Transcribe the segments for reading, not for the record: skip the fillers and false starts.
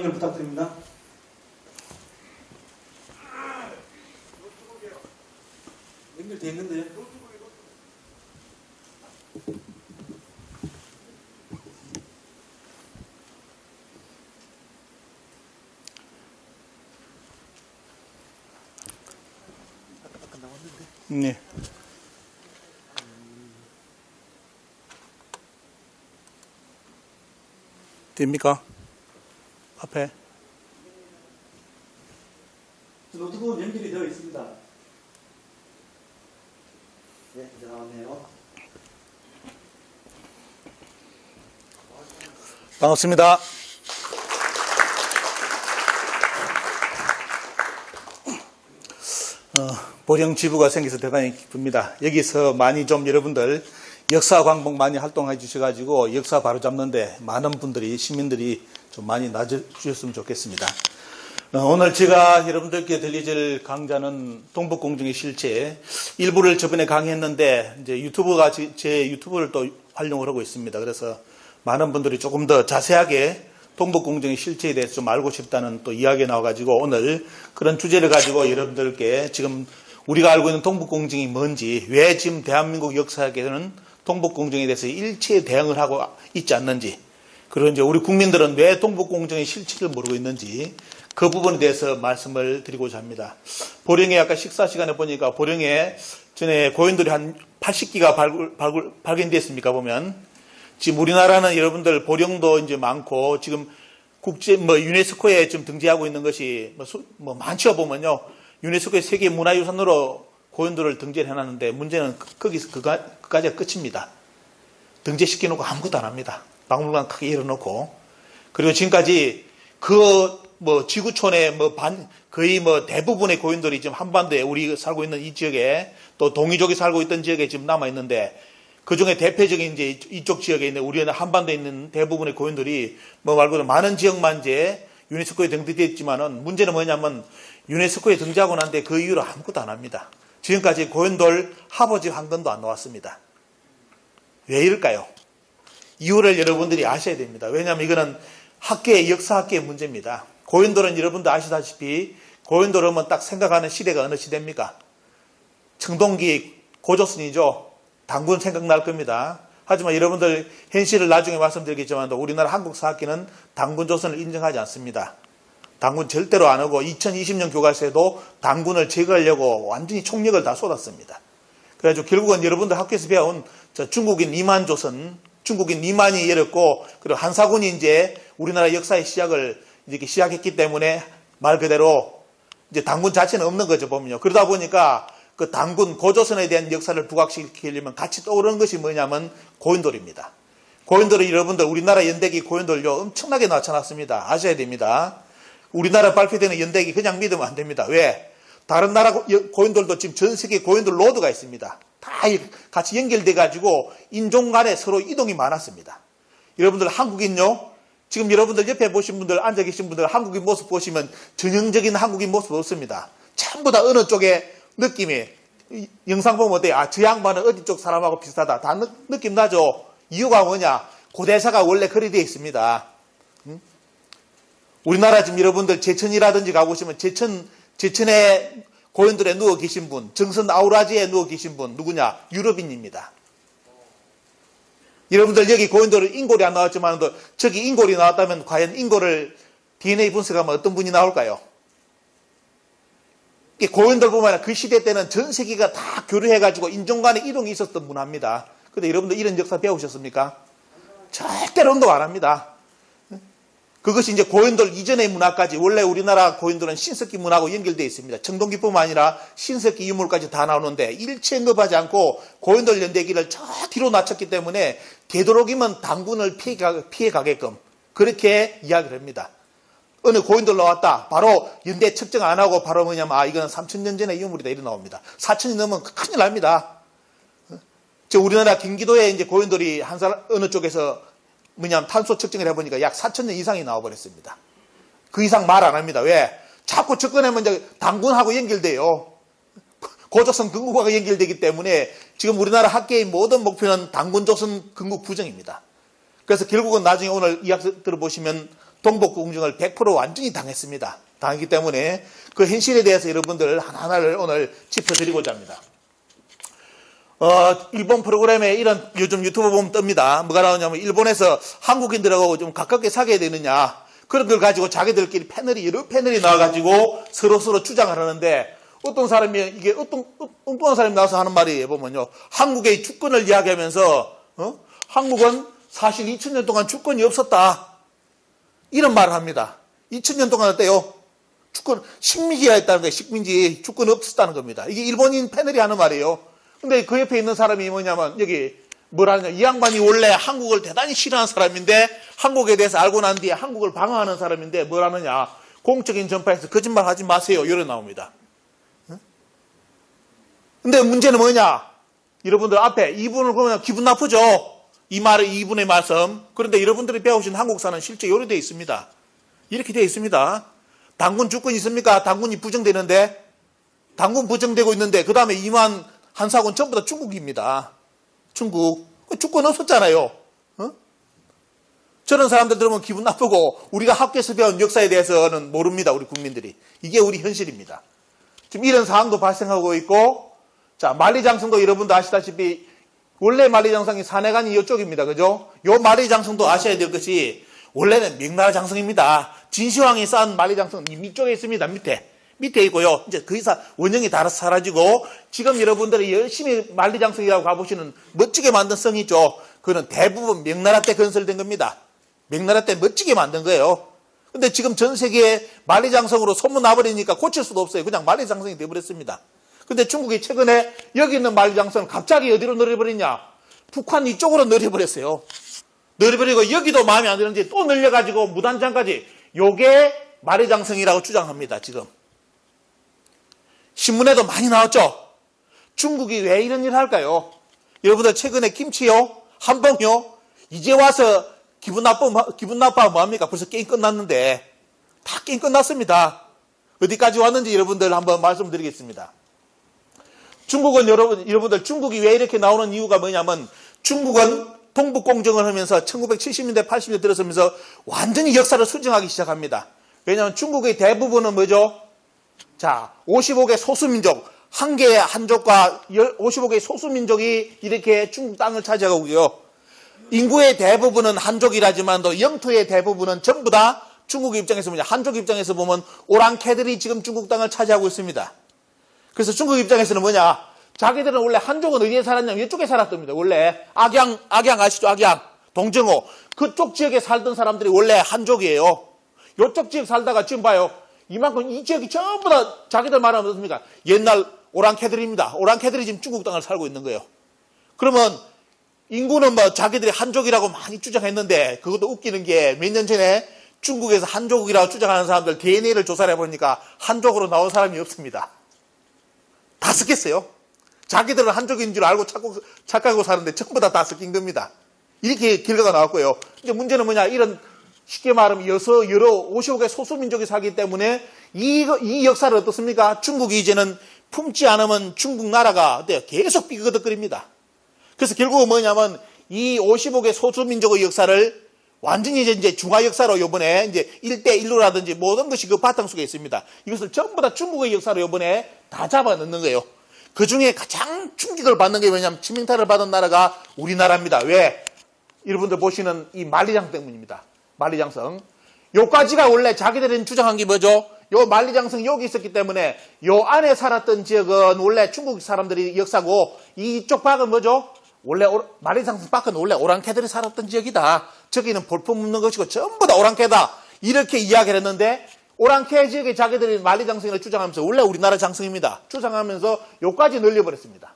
연결 부탁드립니다. 연결되어 있는데요. 아까 나왔는데. 네. 됩니까? 앞에. 노트북 연결이 되어 있습니다. 네, 이제 나왔네요. 반갑습니다. 보령 지부가 생겨서 대단히 기쁩니다. 여기서 많이 좀 여러분들 역사 광복 많이 활동해 주셔가지고 역사 바로 잡는데 많은 분들이, 시민들이 좀 많이 나눠주셨으면 좋겠습니다. 오늘 제가 여러분들께 들려줄 강좌는 동북공정의 실체 일부를 저번에 강의했는데 이제 유튜브가 제 유튜브를 또 활용을 하고 있습니다. 그래서 많은 분들이 조금 더 자세하게 동북공정의 실체에 대해서 좀 알고 싶다는 또 이야기가 나와가지고 오늘 그런 주제를 가지고 여러분들께 지금 우리가 알고 있는 동북공정이 뭔지, 왜 지금 대한민국 역사에는 동북공정에 대해서 일체의 대응을 하고 있지 않는지, 그리고 이제 우리 국민들은 왜 동북공정의 실체를 모르고 있는지 그 부분에 대해서 말씀을 드리고자 합니다. 보령에 아까 식사 시간에 보니까 보령에 전에 고인돌이 한 80기가 발견됐습니까 보면 지금 우리나라는 여러분들 보령도 이제 많고 지금 국제 유네스코에 지금 등재하고 있는 것이 많죠 보면요. 유네스코의 세계 문화유산으로 고인돌을 등재를 해놨는데 문제는 거기서 그까지가 끝입니다. 등재시켜놓고 아무것도 안 합니다. 박물관 크게 열어놓고. 그리고 지금까지 지구촌에 거의 대부분의 고인돌이 지금 한반도에 우리 살고 있는 이 지역에 또 동이족이 살고 있던 지역에 지금 남아있는데 그 중에 대표적인 이제 이쪽 지역에 있는 우리는 한반도에 있는 대부분의 고인돌이 말 그대로 많은 지역만 이제 유네스코에 등재되어 있지만은 문제는 뭐냐면 유네스코에 등재하고 난데 그 이후로 아무것도 안 합니다. 지금까지 고인돌 합오지 한 건도 안 나왔습니다. 왜 이럴까요? 이유를 여러분들이 아셔야 됩니다. 왜냐하면 이거는 역사학계의 문제입니다. 고인돌은 여러분도 아시다시피 고인돌 하면 딱 생각하는 시대가 어느 시대입니까? 청동기 고조선이죠. 당군 생각날 겁니다. 하지만 여러분들 현실을 나중에 말씀드리겠지만 우리나라 한국사학계는 당군조선을 인정하지 않습니다. 당군 절대로 안 하고 2020년 교과서에도 당군을 제거하려고 완전히 총력을 다 쏟았습니다. 그래가지고 결국은 여러분들 학교에서 배운 중국인 이만조선, 중국인 이만이 열었고 그리고 한사군이 이제 우리나라 역사의 시작을 이렇게 시작했기 때문에 말 그대로 이제 당군 자체는 없는 거죠 보면요. 그러다 보니까 그 당군 고조선에 대한 역사를 부각시키려면 같이 떠오르는 것이 뭐냐면 고인돌입니다. 고인돌이 여러분들 우리나라 연대기 고인돌요 엄청나게 나타났습니다. 아셔야 됩니다. 우리나라 발표되는 연대기 그냥 믿으면 안 됩니다. 왜? 다른 나라 고인돌도 지금 전 세계 고인돌 로드가 있습니다. 다 같이 연결돼 가지고 인종 간에 서로 이동이 많았습니다. 여러분들 한국인요. 지금 여러분들 옆에 보신 분들 앉아 계신 분들 한국인 모습 보시면 전형적인 한국인 모습 없습니다. 전부 다 어느 쪽에 느낌이 영상 보면 어때요? 저 양반은 어디 쪽 사람하고 비슷하다. 다 느낌 나죠? 이유가 뭐냐? 고대사가 원래 그리 되어 있습니다. 우리나라 지금 여러분들 제천이라든지 가보시면 제천에 고인돌에 누워 계신 분, 정선 아우라지에 누워 계신 분 누구냐? 유럽인입니다. 여러분들 여기 고인돌은 인골이 안 나왔지만 저기 인골이 나왔다면 과연 인골을 DNA 분석하면 어떤 분이 나올까요? 고인돌 보면 그 시대 때는 전 세계가 다 교류해가지고 인종 간의 이동이 있었던 문화입니다. 근데 여러분들 이런 역사 배우셨습니까? 절대로 운동 안 합니다. 그것이 이제 고인돌 이전의 문화까지 원래 우리나라 고인돌은 신석기 문화하고 연결되어 있습니다. 청동기뿐만 아니라 신석기 유물까지 다 나오는데 일체 언급하지 않고 고인돌 연대기를 저 뒤로 낮췄기 때문에 되도록이면 당군을 피해 가게끔 그렇게 이야기를 합니다. 어느 고인돌 나왔다. 바로 연대 측정 안 하고 바로 뭐냐면 이거는 3000년 전의 유물이다 이렇게 나옵니다. 4000년 넘으면 큰일 납니다. 우리나라 경기도에 이제 고인돌이 어느 쪽에서 뭐냐면 탄소 측정을 해보니까 약 4000년 이상이 나와버렸습니다. 그 이상 말 안 합니다. 왜? 자꾸 접근하면 이제 당군하고 연결돼요. 고조선 건국하고 연결되기 때문에 지금 우리나라 학계의 모든 목표는 당군조선 건국 부정입니다. 그래서 결국은 나중에 오늘 이야기 들어보시면 동북공정을 100% 완전히 당했습니다. 당했기 때문에 그 현실에 대해서 여러분들 하나하나를 오늘 짚어드리고자 합니다. 일본 프로그램에 이런 요즘 유튜브 보면 뜹니다. 뭐가 나오냐면 일본에서 한국인들하고 좀 가깝게 사귀어야 되느냐. 그런 걸 가지고 자기들끼리 여러 패널이 나와가지고 서로 주장을 하는데 어떤 사람이 이게 엉뚱한 사람이 나와서 하는 말이 보면요. 한국의 주권을 이야기하면서 한국은 사실 2000년 동안 주권이 없었다. 이런 말을 합니다. 2000년 동안 어때요? 주권, 식민지가 있다는 거예요. 식민지, 주권이 없었다는 겁니다. 이게 일본인 패널이 하는 말이에요. 근데 그 옆에 있는 사람이 뭐냐면, 여기, 뭐라냐. 이 양반이 원래 한국을 대단히 싫어하는 사람인데, 한국에 대해서 알고 난 뒤에 한국을 방어하는 사람인데, 뭐라느냐. 공적인 전파에서 거짓말 하지 마세요. 이런 나옵니다. 근데 문제는 뭐냐. 여러분들 앞에 이분을 보면 기분 나쁘죠? 이분의 말씀. 그런데 여러분들이 배우신 한국사는 실제 요리 되어 있습니다. 이렇게 되어 있습니다. 당군 주권이 있습니까? 당군이 부정되는데, 당군 부정되고 있는데, 그 다음에 이만 한사군 전부 다 중국입니다. 중국. 주권 없었잖아요. 저런 사람들 들으면 기분 나쁘고, 우리가 학교에서 배운 역사에 대해서는 모릅니다. 우리 국민들이. 이게 우리 현실입니다. 지금 이런 상황도 발생하고 있고, 자, 만리장성도 여러분도 아시다시피, 원래 만리장성이 산해관이 이쪽입니다. 그죠? 요 만리장성도 아셔야 될 것이, 원래는 명나라 장성입니다. 진시황이 쌓은 만리장성은 이쪽에 있습니다. 밑에 있고요. 이제 그 이상 원형이 다 사라지고 지금 여러분들이 열심히 만리장성이라고 가보시는 멋지게 만든 성이 있죠. 그거는 대부분 명나라 때 건설된 겁니다. 명나라 때 멋지게 만든 거예요. 근데 지금 전 세계에 만리장성으로 소문나버리니까 고칠 수도 없어요. 그냥 만리장성이 돼버렸습니다. 근데 중국이 최근에 여기 있는 만리장성을 갑자기 어디로 늘려버리냐? 북한 이쪽으로 늘려버렸어요. 늘려버리고 여기도 마음에 안 드는지 또 늘려가지고 무단장까지 요게 만리장성이라고 주장합니다. 지금 신문에도 많이 나왔죠. 중국이 왜 이런 일을 할까요? 여러분들 최근에 김치요, 한봉요, 이제 와서 기분 나빠 뭐합니까? 벌써 게임 끝났는데 다 게임 끝났습니다. 어디까지 왔는지 여러분들 한번 말씀드리겠습니다. 중국은 여러분들 중국이 왜 이렇게 나오는 이유가 뭐냐면 중국은 동북공정을 하면서 1970년대 80년대 들어서면서 완전히 역사를 수정하기 시작합니다. 왜냐하면 중국의 대부분은 뭐죠? 자, 55개 소수민족, 한 개의 한족과 55개의 소수민족이 이렇게 중국 땅을 차지하고 있고요. 인구의 대부분은 한족이라지만도 영토의 대부분은 전부 다 중국 입장에서 보면, 한족 입장에서 보면 오랑캐들이 지금 중국 땅을 차지하고 있습니다. 그래서 중국 입장에서는 뭐냐? 자기들은 원래 한족은 어디에 살았냐면 이쪽에 살았답니다. 원래 악양 아시죠? 악양, 동정호 그쪽 지역에 살던 사람들이 원래 한족이에요. 이쪽 지역 살다가 지금 봐요. 이만큼 이 지역이 전부 다 자기들 말하면 어떻습니까? 옛날 오랑캐들입니다. 오랑캐들이 지금 중국 땅을 살고 있는 거예요. 그러면 인구는 뭐 자기들이 한족이라고 많이 주장했는데 그것도 웃기는 게 몇 년 전에 중국에서 한족이라고 주장하는 사람들 DNA를 조사를 해보니까 한족으로 나온 사람이 없습니다. 다 섞였어요. 자기들은 한족인 줄 알고 착각하고 사는데 전부 다 섞인 겁니다. 이렇게 결과가 나왔고요. 이제 문제는 뭐냐? 이런 쉽게 말하면 여러 55개 소수민족이 살기 때문에 이 역사를 어떻습니까? 중국이 이제는 품지 않으면 중국 나라가 계속 삐그덕거립니다. 그래서 결국은 뭐냐면 이 55개 소수민족의 역사를 완전히 이제 중화 역사로 요번에 이제 1대1로라든지 모든 것이 그 바탕 속에 있습니다. 이것을 전부 다 중국의 역사로 요번에 다 잡아넣는 거예요. 그 중에 가장 충격을 받는 게 뭐냐면 치명타를 받은 나라가 우리나라입니다. 왜? 여러분들 보시는 이 만리장 때문입니다. 만리장성. 요까지가 원래 자기들은 주장한 게 뭐죠? 요 만리장성 여기 있었기 때문에 요 안에 살았던 지역은 원래 중국 사람들이 역사고 이쪽 밖은 뭐죠? 원래 만리장성 밖은 원래 오랑캐들이 살았던 지역이다. 저기는 볼품 없는 것이고 전부 다 오랑캐다. 이렇게 이야기를 했는데 오랑캐 지역에 자기들이 만리장성을 주장하면서 원래 우리나라 장성입니다. 주장하면서 요까지 늘려버렸습니다.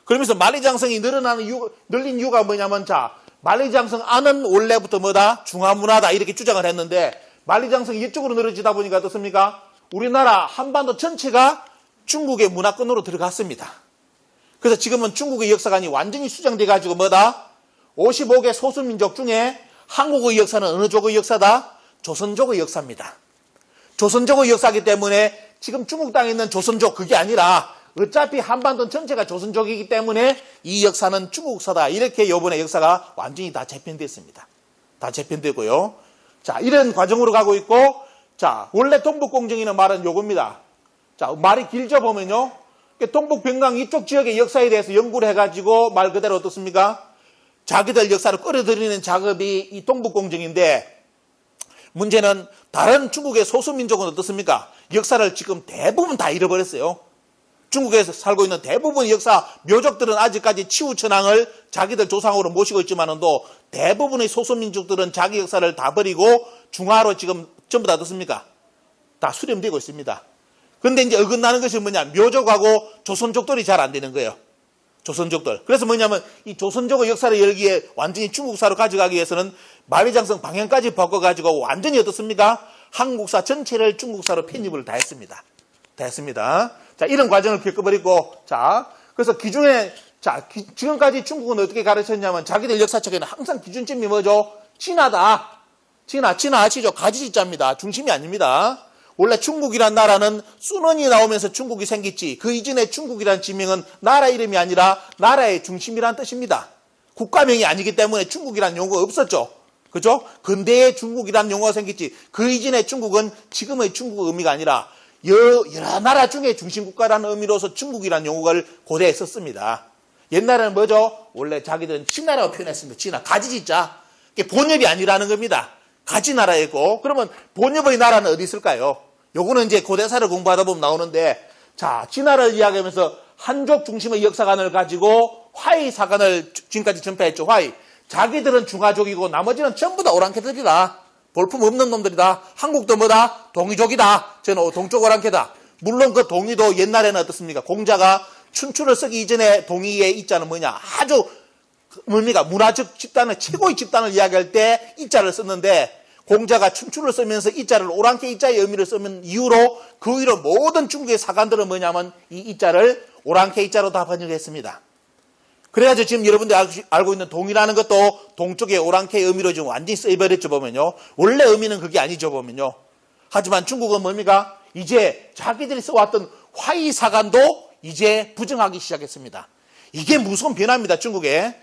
그러면서 만리장성이 늘린 이유가 뭐냐면 자 만리장성 안은 원래부터 뭐다? 중화문화다 이렇게 주장을 했는데 만리장성이 이쪽으로 늘어지다 보니까 어떻습니까? 우리나라 한반도 전체가 중국의 문화권으로 들어갔습니다. 그래서 지금은 중국의 역사관이 완전히 수정돼 가지고 뭐다? 55개 소수민족 중에 한국의 역사는 어느 쪽의 역사다? 조선족의 역사입니다. 조선족의 역사이기 때문에 지금 중국 땅에 있는 조선족 그게 아니라 어차피 한반도 전체가 조선족이기 때문에 이 역사는 중국사다. 이렇게 요번에 역사가 완전히 다 재편됐습니다. 다 재편되고요. 자, 이런 과정으로 가고 있고, 자, 원래 동북공정이라는 말은 요겁니다. 자, 말이 길죠, 보면요. 동북변강 이쪽 지역의 역사에 대해서 연구를 해가지고 말 그대로 어떻습니까? 자기들 역사를 끌어들이는 작업이 이 동북공정인데, 문제는 다른 중국의 소수민족은 어떻습니까? 역사를 지금 대부분 다 잃어버렸어요. 중국에서 살고 있는 대부분 역사 묘족들은 아직까지 치우천왕을 자기들 조상으로 모시고 있지만도 대부분의 소수민족들은 자기 역사를 다 버리고 중화로 지금 전부 다 어떻습니까? 다 수렴되고 있습니다. 그런데 이제 어긋나는 것이 뭐냐? 묘족하고 조선족들이 잘 안 되는 거예요. 조선족들. 그래서 뭐냐면 이 조선족의 역사를 열기에 완전히 중국사로 가져가기 위해서는 만리장성 방향까지 바꿔가지고 완전히 어떻습니까? 한국사 전체를 중국사로 편입을 다 했습니다. 다 했습니다. 자, 이런 과정을 겪어버리고, 자, 그래서 기준에, 자, 지금까지 중국은 어떻게 가르쳤냐면 자기들 역사책에는 항상 기준점이 뭐죠? 진화다. 진화 아시죠? 가지지자입니다. 중심이 아닙니다. 원래 중국이란 나라는 순원이 나오면서 중국이 생겼지, 그 이전에 중국이란 지명은 나라 이름이 아니라 나라의 중심이란 뜻입니다. 국가명이 아니기 때문에 중국이란 용어가 없었죠. 그죠? 근대에 중국이란 용어가 생겼지, 그 이전에 중국은 지금의 중국 의미가 아니라 여러 나라 중에 중심국가라는 의미로서 중국이란 용어를 고대에 썼습니다. 옛날에는 뭐죠? 원래 자기들은 진나라고 표현했습니다. 진나, 가지지자. 본엽이 아니라는 겁니다. 가지나라였고, 그러면 본엽의 나라는 어디 있을까요? 요거는 이제 고대사를 공부하다 보면 나오는데, 자, 진나라를 이야기하면서 한족 중심의 역사관을 가지고 화이 사관을 지금까지 전폐했죠. 화이. 자기들은 중화족이고 나머지는 전부 다 오랑캐들이다. 볼품 없는 놈들이다. 한국도 뭐다? 동이족이다. 저는 동쪽 오랑캐다. 물론 그 동이도 옛날에는 어떻습니까? 공자가 춘추를 쓰기 이전에 동이의 이자는 뭐냐? 아주 뭡니까? 문화적 집단의 최고의 집단을 이야기할 때 이자를 썼는데, 공자가 춘추를 쓰면서 이자를 오랑캐 이자의 의미를 쓰는 이유로 그 위로 모든 중국의 사관들은 뭐냐면 이 이자를 오랑캐 이자로 다 번역했습니다. 그래가지고 지금 여러분들이 알고 있는 동이라는 것도 동쪽의 오랑캐의 의미로 지금 완전히 쓰여버렸죠, 보면요. 원래 의미는 그게 아니죠, 보면요. 하지만 중국은 뭡니까? 이제 자기들이 써왔던 화이사관도 이제 부정하기 시작했습니다. 이게 무서운 변화입니다, 중국에.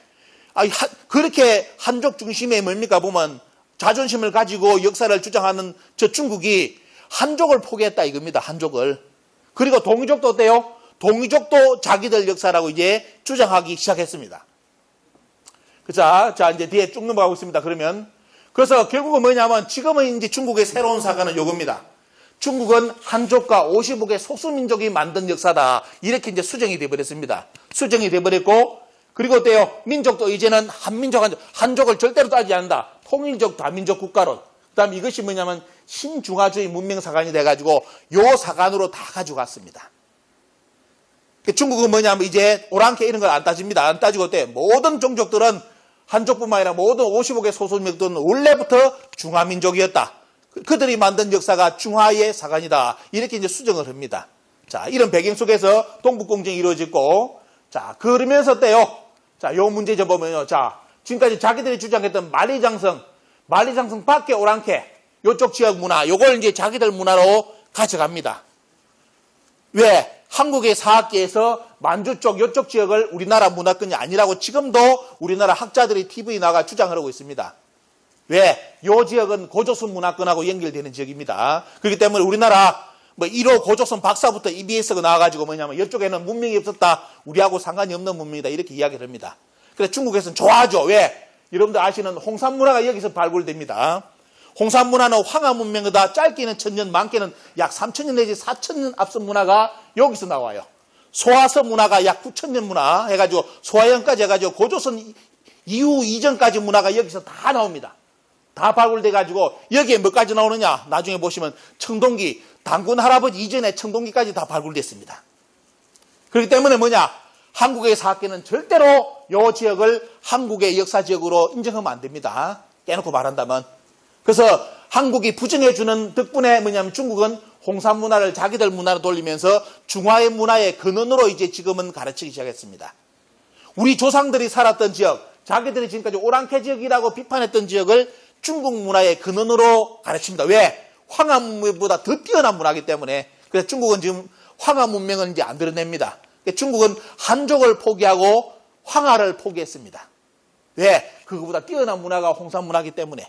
그렇게 한족 중심에 뭡니까? 보면 자존심을 가지고 역사를 주장하는 저 중국이 한족을 포기했다 이겁니다, 한족을. 그리고 동이족도 어때요? 동이족도 자기들 역사라고 이제 주장하기 시작했습니다. 자, 이제 뒤에 쭉 넘어가고 있습니다. 그래서 결국은 뭐냐면 지금은 이제 중국의 새로운 사관은 요겁니다. 중국은 한족과 50억의 소수민족이 만든 역사다. 이렇게 이제 수정이 되어버렸습니다. 수정이 되어버렸고, 그리고 어때요? 민족도 이제는 한민족, 한족을 절대로 따지지 않는다. 통일적 다민족 국가론. 그 다음에 이것이 뭐냐면 신중화주의 문명사관이 돼가지고 요 사관으로 다 가져갔습니다. 중국은 뭐냐면 이제 오랑캐 이런 걸 안 따집니다. 안 따지고 어때요? 모든 종족들은 한족뿐만 아니라 모든 50억의 소수민족들은 원래부터 중화민족이었다. 그들이 만든 역사가 중화의 사관이다. 이렇게 이제 수정을 합니다. 자, 이런 배경 속에서 동북공정이 이루어졌고, 자, 그러면서 어때요? 자, 요 문제 좀 보면요. 자, 지금까지 자기들이 주장했던 만리장성 밖에 오랑캐, 요쪽 지역 문화, 요걸 이제 자기들 문화로 가져갑니다. 왜? 한국의 사학계에서 만주 쪽, 요쪽 지역을 우리나라 문화권이 아니라고 지금도 우리나라 학자들이 TV에 나가 주장을 하고 있습니다. 왜? 요 지역은 고조선 문화권하고 연결되는 지역입니다. 그렇기 때문에 우리나라 1호 고조선 박사부터 EBS가 나와가지고 뭐냐면 이쪽에는 문명이 없었다. 우리하고 상관이 없는 문명이다. 이렇게 이야기를 합니다. 그래서 중국에서는 좋아하죠. 왜? 여러분들 아시는 홍산 문화가 여기서 발굴됩니다. 홍산 문화는 황하 문명보다 짧게는 1000년, 많게는 약 3000년 내지 4000년 앞선 문화가 여기서 나와요. 소화서 문화가 약 9000년 문화 해가지고 소화연까지 해가지고 고조선 이후 이전까지 문화가 여기서 다 나옵니다. 다 발굴돼가지고 여기에 뭐까지 나오느냐? 나중에 보시면 청동기, 당군 할아버지 이전에 청동기까지 다 발굴됐습니다. 그렇기 때문에 뭐냐? 한국의 사학계는 절대로 이 지역을 한국의 역사 지역으로 인정하면 안 됩니다. 깨놓고 말한다면. 그래서 한국이 부정해주는 덕분에 뭐냐면 중국은 홍산 문화를 자기들 문화로 돌리면서 중화의 문화의 근원으로 이제 지금은 가르치기 시작했습니다. 우리 조상들이 살았던 지역, 자기들이 지금까지 오랑캐 지역이라고 비판했던 지역을 중국 문화의 근원으로 가르칩니다. 왜? 황하 문명보다 더 뛰어난 문화이기 때문에. 그래서 중국은 지금 황하 문명은 이제 안 드러냅니다. 중국은 한족을 포기하고 황하를 포기했습니다. 왜? 그거보다 뛰어난 문화가 홍산 문화이기 때문에.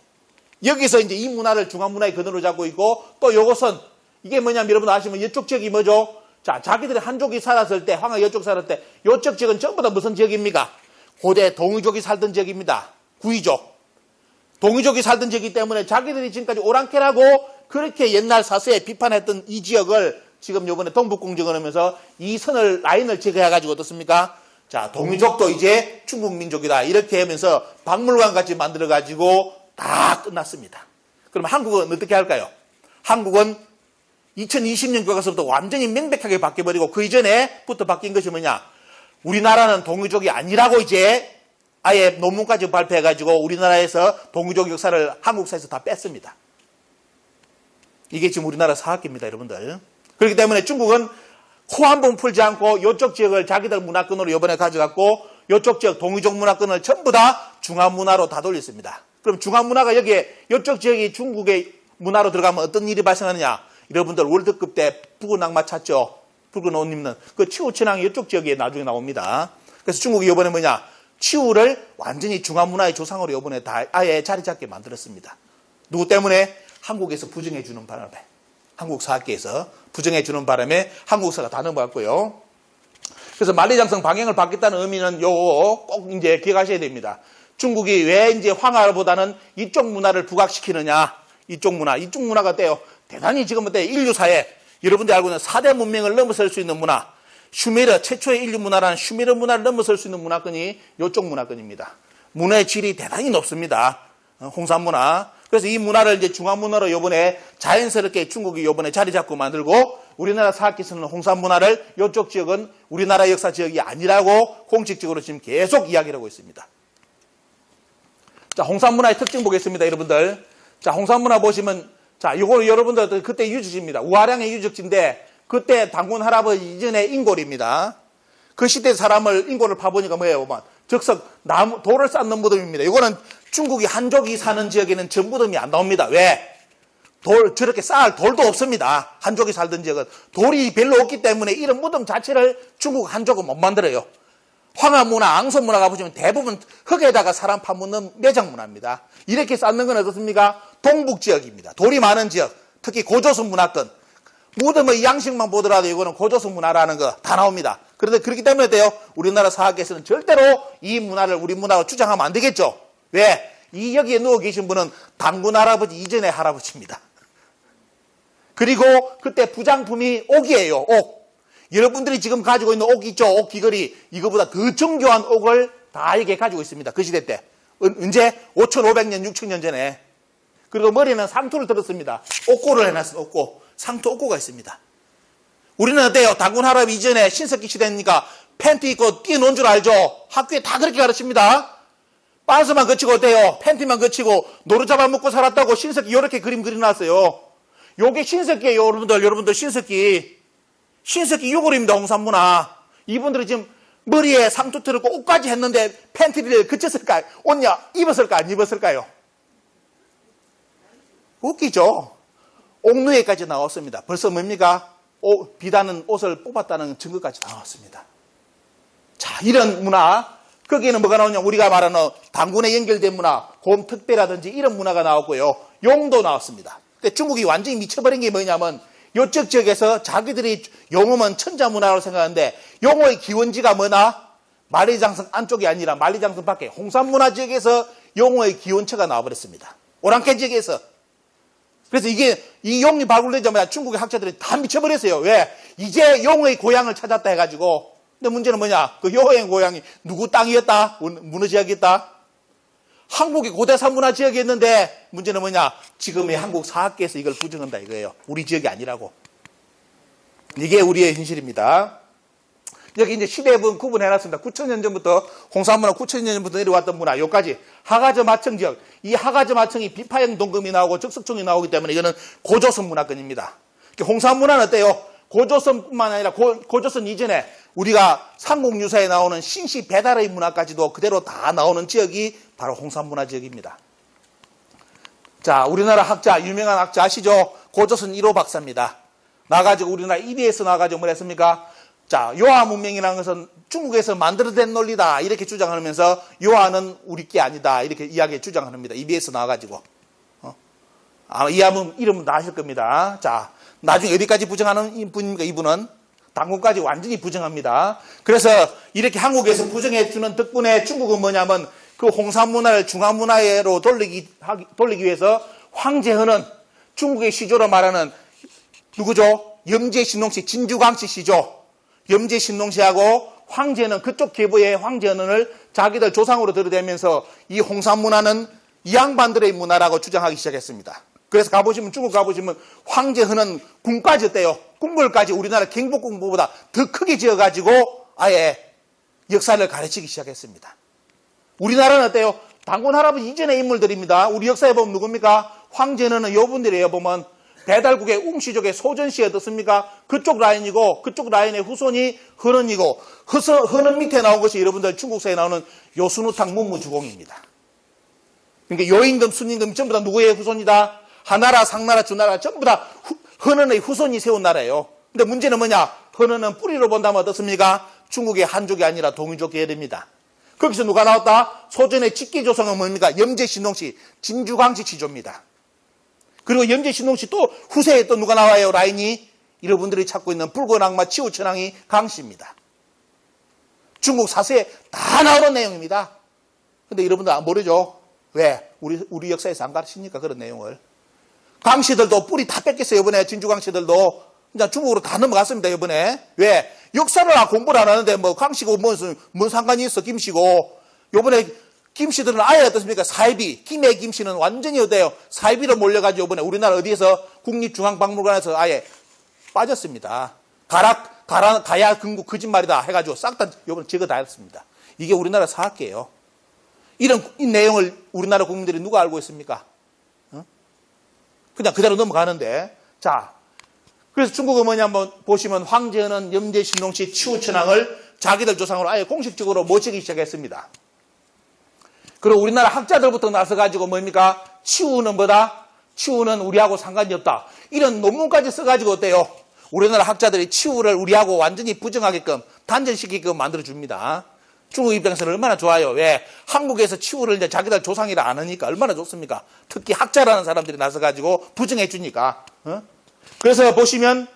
여기서 이제 이 문화를 중앙문화의 근원으로 잡고 있고, 또 요것은, 이게 뭐냐면 여러분 아시면 이쪽 지역이 뭐죠? 자, 자기들이 한족이 살았을 때, 황하 이쪽 살았을 때, 요쪽 지역은 전부 다 무슨 지역입니까? 고대 동이족이 살던 지역입니다. 구이족. 동이족이 살던 지역이기 때문에 자기들이 지금까지 오랑캐라고 그렇게 옛날 사서에 비판했던 이 지역을 지금 요번에 동북공정을 하면서 이 선을, 라인을 제거해가지고 어떻습니까? 자, 동이족도 이제 중국 민족이다. 이렇게 하면서 박물관 같이 만들어가지고 다 끝났습니다. 그럼 한국은 어떻게 할까요? 한국은 2020년 교과서부터 완전히 명백하게 바뀌어버리고 그 이전에부터 바뀐 것이 뭐냐? 우리나라는 동이족이 아니라고 이제 아예 논문까지 발표해가지고 우리나라에서 동이족 역사를 한국사에서 다 뺐습니다. 이게 지금 우리나라 사학기입니다, 여러분들. 그렇기 때문에 중국은 코 한 번 풀지 않고 이쪽 지역을 자기들 문화권으로 이번에 가져갔고 이쪽 지역 동이족 문화권을 전부 다 중화문화로 다 돌렸습니다. 그럼 중화문화가 여기에 이쪽 지역이 중국의 문화로 들어가면 어떤 일이 발생하느냐? 여러분들 월드컵 때 붉은 악마 찾죠? 붉은 옷 입는 그 치우천왕이 이쪽 지역에 나중에 나옵니다. 그래서 중국이 이번에 뭐냐? 치우를 완전히 중화문화의 조상으로 이번에 다 아예 자리 잡게 만들었습니다. 누구 때문에? 한국에서 부정해 주는 바람에. 한국 사학계에서 부정해 주는 바람에 한국사가 다 넘어갔고요. 그래서 만리장성 방향을 바뀌었다는 의미는 요거 꼭 이제 기억하셔야 됩니다. 중국이 왜 이제 황하보다는 이쪽 문화를 부각시키느냐? 이쪽 문화가 어때요? 대단히 지금 어때요? 인류사에 여러분들이 알고 있는 4대 문명을 넘어설 수 있는 문화. 슈메르, 최초의 인류 문화라는 슈메르 문화를 넘어설 수 있는 문화권이 이쪽 문화권입니다. 문화의 질이 대단히 높습니다. 홍산 문화. 그래서 이 문화를 이제 중화문화로 요번에 자연스럽게 중국이 요번에 자리 잡고 만들고 우리나라 사학기에서는 홍산 문화를 이쪽 지역은 우리나라 역사 지역이 아니라고 공식적으로 지금 계속 이야기를 하고 있습니다. 자, 홍산 문화의 특징 보겠습니다, 여러분들. 자, 홍산 문화 보시면 자, 요거는 여러분들 그때 유적지입니다. 우하량의 유적지인데 그때 당군 할아버지 이전의 인골입니다. 그 시대 사람을 인골을 파보니까 뭐예요? 적석 나무 돌을 쌓는 무덤입니다. 이거는 중국이 한족이 사는 지역에는 저 무덤이 안 나옵니다. 왜? 저렇게 쌓을 돌도 없습니다. 한족이 살던 지역은 돌이 별로 없기 때문에 이런 무덤 자체를 중국 한족은 못 만들어요. 황하 문화, 앙소 문화가 보시면 대부분 흙에다가 사람 파묻는 매장 문화입니다. 이렇게 쌓는 건 어떻습니까? 동북 지역입니다. 돌이 많은 지역, 특히 고조선 문화권. 무덤의 양식만 보더라도 이거는 고조선 문화라는 거 다 나옵니다. 그런데 그렇기 때문에 돼요. 우리나라 사학에서는 절대로 이 문화를 우리 문화로 주장하면 안 되겠죠. 왜? 이 여기에 누워 계신 분은 당군 할아버지 이전의 할아버지입니다. 그리고 그때 부장품이 옥이에요. 옥. 여러분들이 지금 가지고 있는 옥 있죠? 옥 귀걸이. 이거보다 더 정교한 옥을 다 이게 가지고 있습니다. 그 시대 때. 언제? 5,500년, 6,000년 전에. 그리고 머리는 상투를 들었습니다. 옥고를 해놨어요. 옥고. 상투 옥고가 있습니다. 우리는 어때요? 당군 할아버지 이전에 신석기 시대니까 팬티 입고 뛰어논 줄 알죠? 학교에 다 그렇게 가르칩니다. 빤스만 거치고 어때요? 팬티만 거치고 노루 잡아먹고 살았다고 신석기 이렇게 그림 그려놨어요. 요게 신석기예요, 여러분들 신석기. 신석기 요걸입니다, 홍산문화. 이분들이 지금 머리에 상투 틀었고 옷까지 했는데 팬티를 거쳤을까요? 옷냐 입었을까 안 입었을까요? 웃기죠? 옥누에까지 나왔습니다. 벌써 뭡니까? 비다는 옷을 뽑았다는 증거까지 나왔습니다. 자, 이런 문화. 거기에는 뭐가 나오냐? 우리가 말하는 당군에 연결된 문화, 곰특배라든지 이런 문화가 나왔고요. 용도 나왔습니다. 근데 중국이 완전히 미쳐버린 게 뭐냐면 이쪽 지역에서 자기들이 용어면 천자문화라고 생각하는데 용어의 기원지가 뭐나? 만리장성 안쪽이 아니라 만리장성 밖에 홍산문화 지역에서 용어의 기원처가 나와버렸습니다. 오랑캐 지역에서. 그래서 이 용이 발굴되자마자 중국의 학자들이 다 미쳐버렸어요. 왜? 이제 용의 고향을 찾았다 해가지고. 근데 문제는 뭐냐? 그 용의 고향이 누구 땅이었다? 문어 지역이었다? 한국의 고대사 문화 지역이었는데 문제는 뭐냐? 지금의 한국 사학계에서 이걸 부정한다 이거예요. 우리 지역이 아니라고. 이게 우리의 현실입니다. 여기 이제 시대분 구분해놨습니다. 9,000년 전부터 홍산문화 9,000년 전부터 내려왔던 문화 요까지 하가저 마청 지역. 이 하가저 마청이 비파형 동금이 나오고 적석종이 나오기 때문에 이거는 고조선 문화권입니다. 홍산문화는 어때요? 고조선뿐만 아니라 고조선 이전에 우리가 삼국유사에 나오는 신시 배달의 문화까지도 그대로 다 나오는 지역이 바로 홍산문화 지역입니다. 자, 우리나라 학자, 유명한 학자 아시죠? 고조선 1호 박사입니다. 나가지고 우리나라 EBS 나가지고 뭘 했습니까? 자, 요하 문명이라는 것은 중국에서 만들어낸 논리다 이렇게 주장하면서 요하는 우리 게 아니다 이렇게 이야기 주장합니다. EBS 나와가지고 이하면 이름은 다 아실 겁니다. 자, 나중에 어디까지 부정하는 분입니까? 이분은 당군까지 완전히 부정합니다. 그래서 이렇게 한국에서 부정해주는 덕분에 중국은 뭐냐면 그 홍산 문화를 중화 문화로 돌리기 위해서 황제헌은 중국의 시조로 말하는 누구죠? 염제신농씨, 진주광씨 시조. 염제신농씨하고 황제는 그쪽 계보의 황제헌을 자기들 조상으로 들이대면서 이 홍산 문화는 이 양반들의 문화라고 주장하기 시작했습니다. 그래서 중국 가보시면 황제헌은 궁까지 어때요? 궁궐까지 우리나라 경복궁보다 더 크게 지어가지고 아예 역사를 가르치기 시작했습니다. 우리나라는 어때요? 당군 할아버지 이전의 인물들입니다. 우리 역사에 보면 누굽니까? 황제헌은 요분들이에요. 보면 배달국의 웅씨족의 소전씨 어떻습니까? 그쪽 라인이고 그쪽 라인의 후손이 헌헌이고 헌헌 밑에 나온 것이 여러분들 중국사에 나오는 요순우탕 문무주공입니다. 그러니까 요임금, 순임금 전부 다 누구의 후손이다? 하나라, 상나라, 주나라 전부 다 헌헌의 후손이 세운 나라예요. 근데 문제는 뭐냐? 헌헌은 뿌리로 본다면 어떻습니까? 중국의 한족이 아니라 동이족 계열입니다. 거기서 누가 나왔다? 소전의 직계조성은 뭡니까? 염제신농씨, 진주광씨 지조입니다. 그리고 염제신농씨 또 후세에 또 누가 나와요? 라인이 여러분들이 찾고 있는 붉은 악마 치우천왕이 강씨입니다. 중국 사서에 다 나오는 내용입니다. 근데 여러분들 모르죠? 왜? 우리 역사에서 안 가르치니까 그런 내용을. 강씨들도 뿌리 다 뺏겼어요. 이번에 진주광씨들도 이제 중국으로 다 넘어갔습니다. 이번에. 왜? 역사를 공부를 안 하는데 뭐 강씨고 뭔 상관이 있어? 김씨고. 이번에 김씨들은 아예 어떻습니까? 사이비. 김해 김씨는 완전히 어때요? 사이비로 몰려가지고 이번에 우리나라 어디에서 국립중앙박물관에서 아예 빠졌습니다. 가야 근국 거짓말이다 해가지고 싹 다 이번에 제거 다 했습니다. 이게 우리나라 사학계예요. 이 내용을 우리나라 국민들이 누가 알고 있습니까? 그냥 그대로 넘어가는데. 자, 그래서 중국은 뭐냐 한번 보시면 황제헌은 염제신농씨, 치우천왕을 자기들 조상으로 아예 공식적으로 모시기 시작했습니다. 그리고 우리나라 학자들부터 나서가지고 뭡니까? 치우는 뭐다? 치우는 우리하고 상관이 없다. 이런 논문까지 써가지고 어때요? 우리나라 학자들이 치우를 우리하고 완전히 부정하게끔 단절시키게끔 만들어줍니다. 중국 입장에서는 얼마나 좋아요. 왜? 한국에서 치우를 이제 자기들 조상이라 안 하니까 얼마나 좋습니까? 특히 학자라는 사람들이 나서가지고 부정해주니까. 그래서 보시면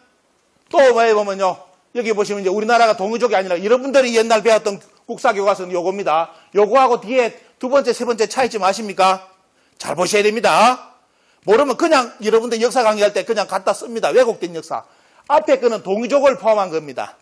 또 뭐에 보면요. 여기 보시면 이제 우리나라가 동이족이 아니라 여러분들이 옛날 배웠던 국사교과서는 요겁니다. 요거하고 뒤에 두 번째, 세 번째 차이점 아십니까? 잘 보셔야 됩니다. 모르면 그냥 여러분들 역사 강의할 때 그냥 갖다 씁니다. 왜곡된 역사. 앞에 거는 동이족을 포함한 겁니다.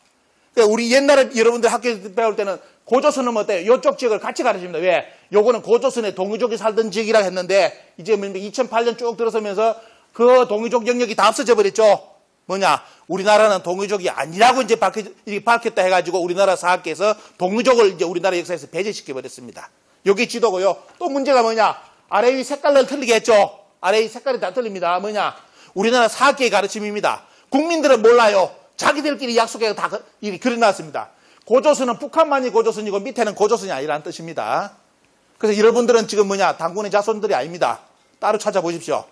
그러니까 우리 옛날에 여러분들 학교에서 배울 때는 고조선은 어때요? 이쪽 지역을 같이 가르칩니다. 왜? 요거는 고조선에 동이족이 살던 지역이라 했는데 이제 2008년 쭉 들어서면서 그 동이족 영역이 다 없어져 버렸죠. 뭐냐? 우리나라는 동이족이 아니라고 이제 밝혔다 해가지고 우리나라 사학계에서 동이족을 이제 우리나라 역사에서 배제시켜 버렸습니다. 여기 지도고요. 또 문제가 뭐냐? 아래 위 색깔을 틀리게 했죠. 아래 위 색깔이 다 틀립니다. 뭐냐? 우리나라 사학계의 가르침입니다. 국민들은 몰라요. 자기들끼리 약속해서 다 그려놨습니다. 고조선은 북한만이 고조선이고 밑에는 고조선이 아니라는 뜻입니다. 그래서 여러분들은 지금 뭐냐? 당군의 자손들이 아닙니다. 따로 찾아보십시오.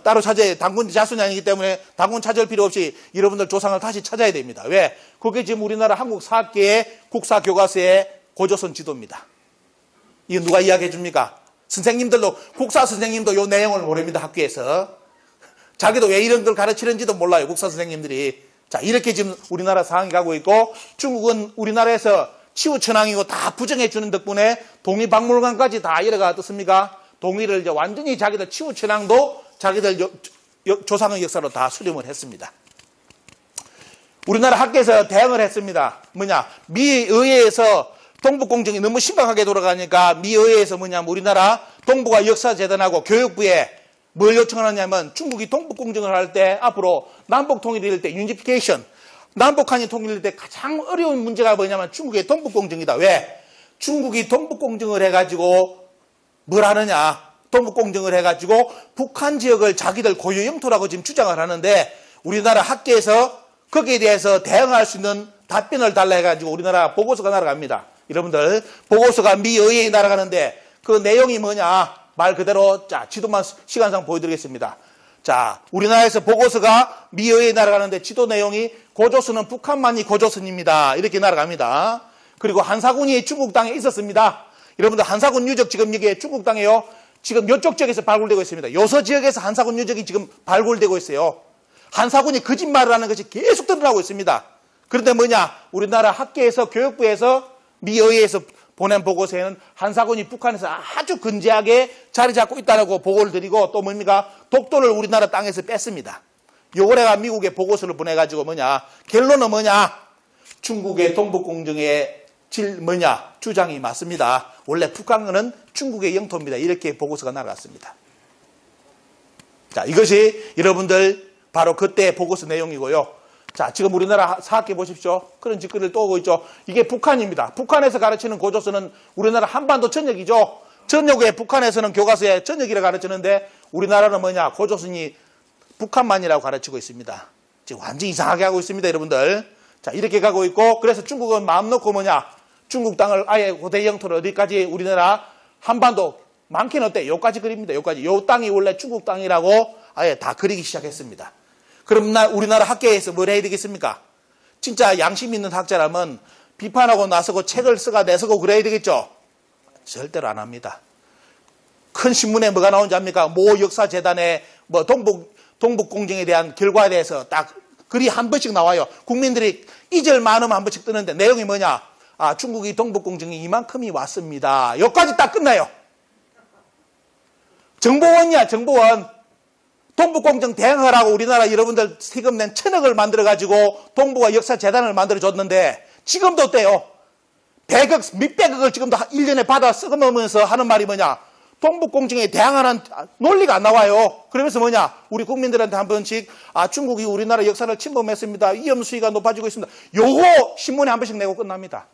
따로 찾아야 당군 자손이 아니기 때문에 당군 찾을 필요 없이 여러분들 조상을 다시 찾아야 됩니다. 왜? 그게 지금 우리나라 한국 사학계의 국사교과서의 고조선 지도입니다. 이거 누가 이야기해 줍니까? 선생님들도, 국사 선생님도 이 내용을 모릅니다. 학교에서. 자기도 왜 이런 걸 가르치는지도 몰라요. 국사 선생님들이. 자, 이렇게 지금 우리나라 상황이 가고 있고 중국은 우리나라에서 치우천왕이고 다 부정해 주는 덕분에 동의박물관까지 다 이래가 어떻습니까? 동의를 이제 완전히 자기들 치우천왕도 자기들 조상의 역사로 다 수렴을 했습니다. 우리나라 학계에서 대응을 했습니다. 뭐냐? 미의회에서 동북공정이 너무 심각하게 돌아가니까 미의회에서 뭐냐면 우리나라 동북아 역사재단하고 교육부에 뭘 요청하느냐면 중국이 동북공정을 할 때 앞으로 남북 통일일 때 유니피케이션, 남북한이 통일일 때 가장 어려운 문제가 뭐냐면 중국의 동북공정이다. 왜? 중국이 동북공정을 해가지고 뭘 하느냐? 동북공정을 해가지고 북한 지역을 자기들 고유 영토라고 지금 주장을 하는데 우리나라 학계에서 거기에 대해서 대응할 수 있는 답변을 달라 해가지고 우리나라 보고서가 날아갑니다. 여러분들 보고서가 미의회에 날아가는데 그 내용이 뭐냐? 말 그대로 자 지도만 시간상 보여드리겠습니다. 자 우리나라에서 보고서가 미의회에 날아가는데 지도 내용이 고조선은 북한만이 고조선입니다. 이렇게 날아갑니다. 그리고 한사군이 중국 땅에 있었습니다. 여러분들 한사군 유적 지금 이게 중국 땅에요. 지금 이쪽 지역에서 발굴되고 있습니다. 요서 지역에서 한사군 유적이 지금 발굴되고 있어요. 한사군이 거짓말을 하는 것이 계속 드러나고 있습니다. 그런데 뭐냐? 우리나라 학계에서 교육부에서 미 의회에서 보낸 보고서에는 한사군이 북한에서 아주 근제하게 자리 잡고 있다고 보고를 드리고 또 뭡니까? 독도를 우리나라 땅에서 뺐습니다. 요걸 내가 미국에 보고서를 보내가지고 뭐냐? 결론은 뭐냐? 중국의 동북공정의 주장이 맞습니다. 원래 북한은 중국의 영토입니다. 이렇게 보고서가 나갔습니다. 자, 이것이 여러분들 바로 그때 보고서 내용이고요. 자, 지금 우리나라 사학계 보십시오. 그런 짓거리를 또 오고 있죠. 이게 북한입니다. 북한에서 가르치는 고조서는 우리나라 한반도 전역이죠. 전역에 북한에서는 교과서에 전역이라 가르치는데 우리나라는 뭐냐? 고조선이 북한만이라고 가르치고 있습니다. 지금 완전 이상하게 하고 있습니다, 여러분들. 자, 이렇게 가고 있고, 그래서 중국은 마음 놓고 뭐냐? 중국 땅을 아예 고대 영토를 어디까지 우리나라 한반도 많게는 어때? 요까지 그립니다. 요까지. 요 땅이 원래 중국 땅이라고 아예 다 그리기 시작했습니다. 그럼 우리나라 학계에서 뭘 해야 되겠습니까? 진짜 양심 있는 학자라면 비판하고 나서고 책을 쓰가 내서고 그래야 되겠죠? 절대로 안 합니다. 큰 신문에 뭐가 나오는지 압니까? 모 역사재단의 뭐 동북공정에 대한 결과에 대해서 딱 글이 한 번씩 나와요. 국민들이 잊을 만하면 한 번씩 뜨는데 내용이 뭐냐? 아, 중국이 동북공정이 이만큼이 왔습니다. 여기까지 딱 끝나요. 정보원이야, 정보원. 동북공정 대항하라고 우리나라 여러분들 세금 낸 1,000억을 만들어가지고 동북아 역사재단을 만들어줬는데 지금도 어때요? 100억, 몇백억을 지금도 1년에 받아 쓰면서 하는 말이 뭐냐? 동북공정에 대항하는 논리가 안 나와요. 그러면서 뭐냐? 우리 국민들한테 한 번씩 중국이 우리나라 역사를 침범했습니다. 위험 수위가 높아지고 있습니다. 요거 신문에 한 번씩 내고 끝납니다.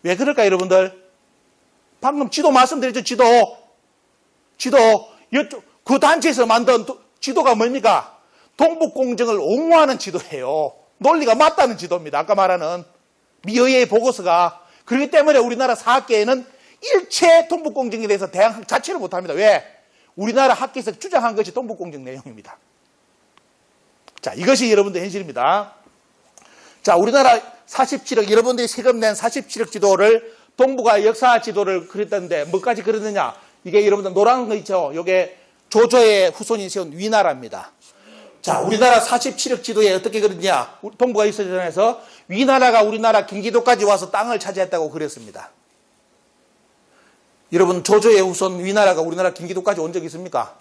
왜 그럴까 여러분들? 방금 지도 말씀드렸죠. 지도 그 단체에서 만든 지도가 뭡니까? 동북공정을 옹호하는 지도예요. 논리가 맞다는 지도입니다. 아까 말하는 미의회의 보고서가. 그렇기 때문에 우리나라 사학계에는 일체 동북공정에 대해서 대항 자체를 못합니다. 왜? 우리나라 학계에서 주장한 것이 동북공정 내용입니다. 자, 이것이 여러분들 현실입니다. 자, 우리나라 47억, 여러분들이 세금 낸 47억 지도를 동북아 역사 지도를 그렸다는데 뭐까지 그렸느냐? 이게 여러분들 노란 거 있죠? 이게 조조의 후손이 세운 위나라입니다. 자, 우리나라 47억 지도에 어떻게 그렸냐? 동북아 역사전에서 위나라가 우리나라 경기도까지 와서 땅을 차지했다고 그렸습니다. 여러분, 조조의 후손 위나라가 우리나라 경기도까지 온 적 있습니까?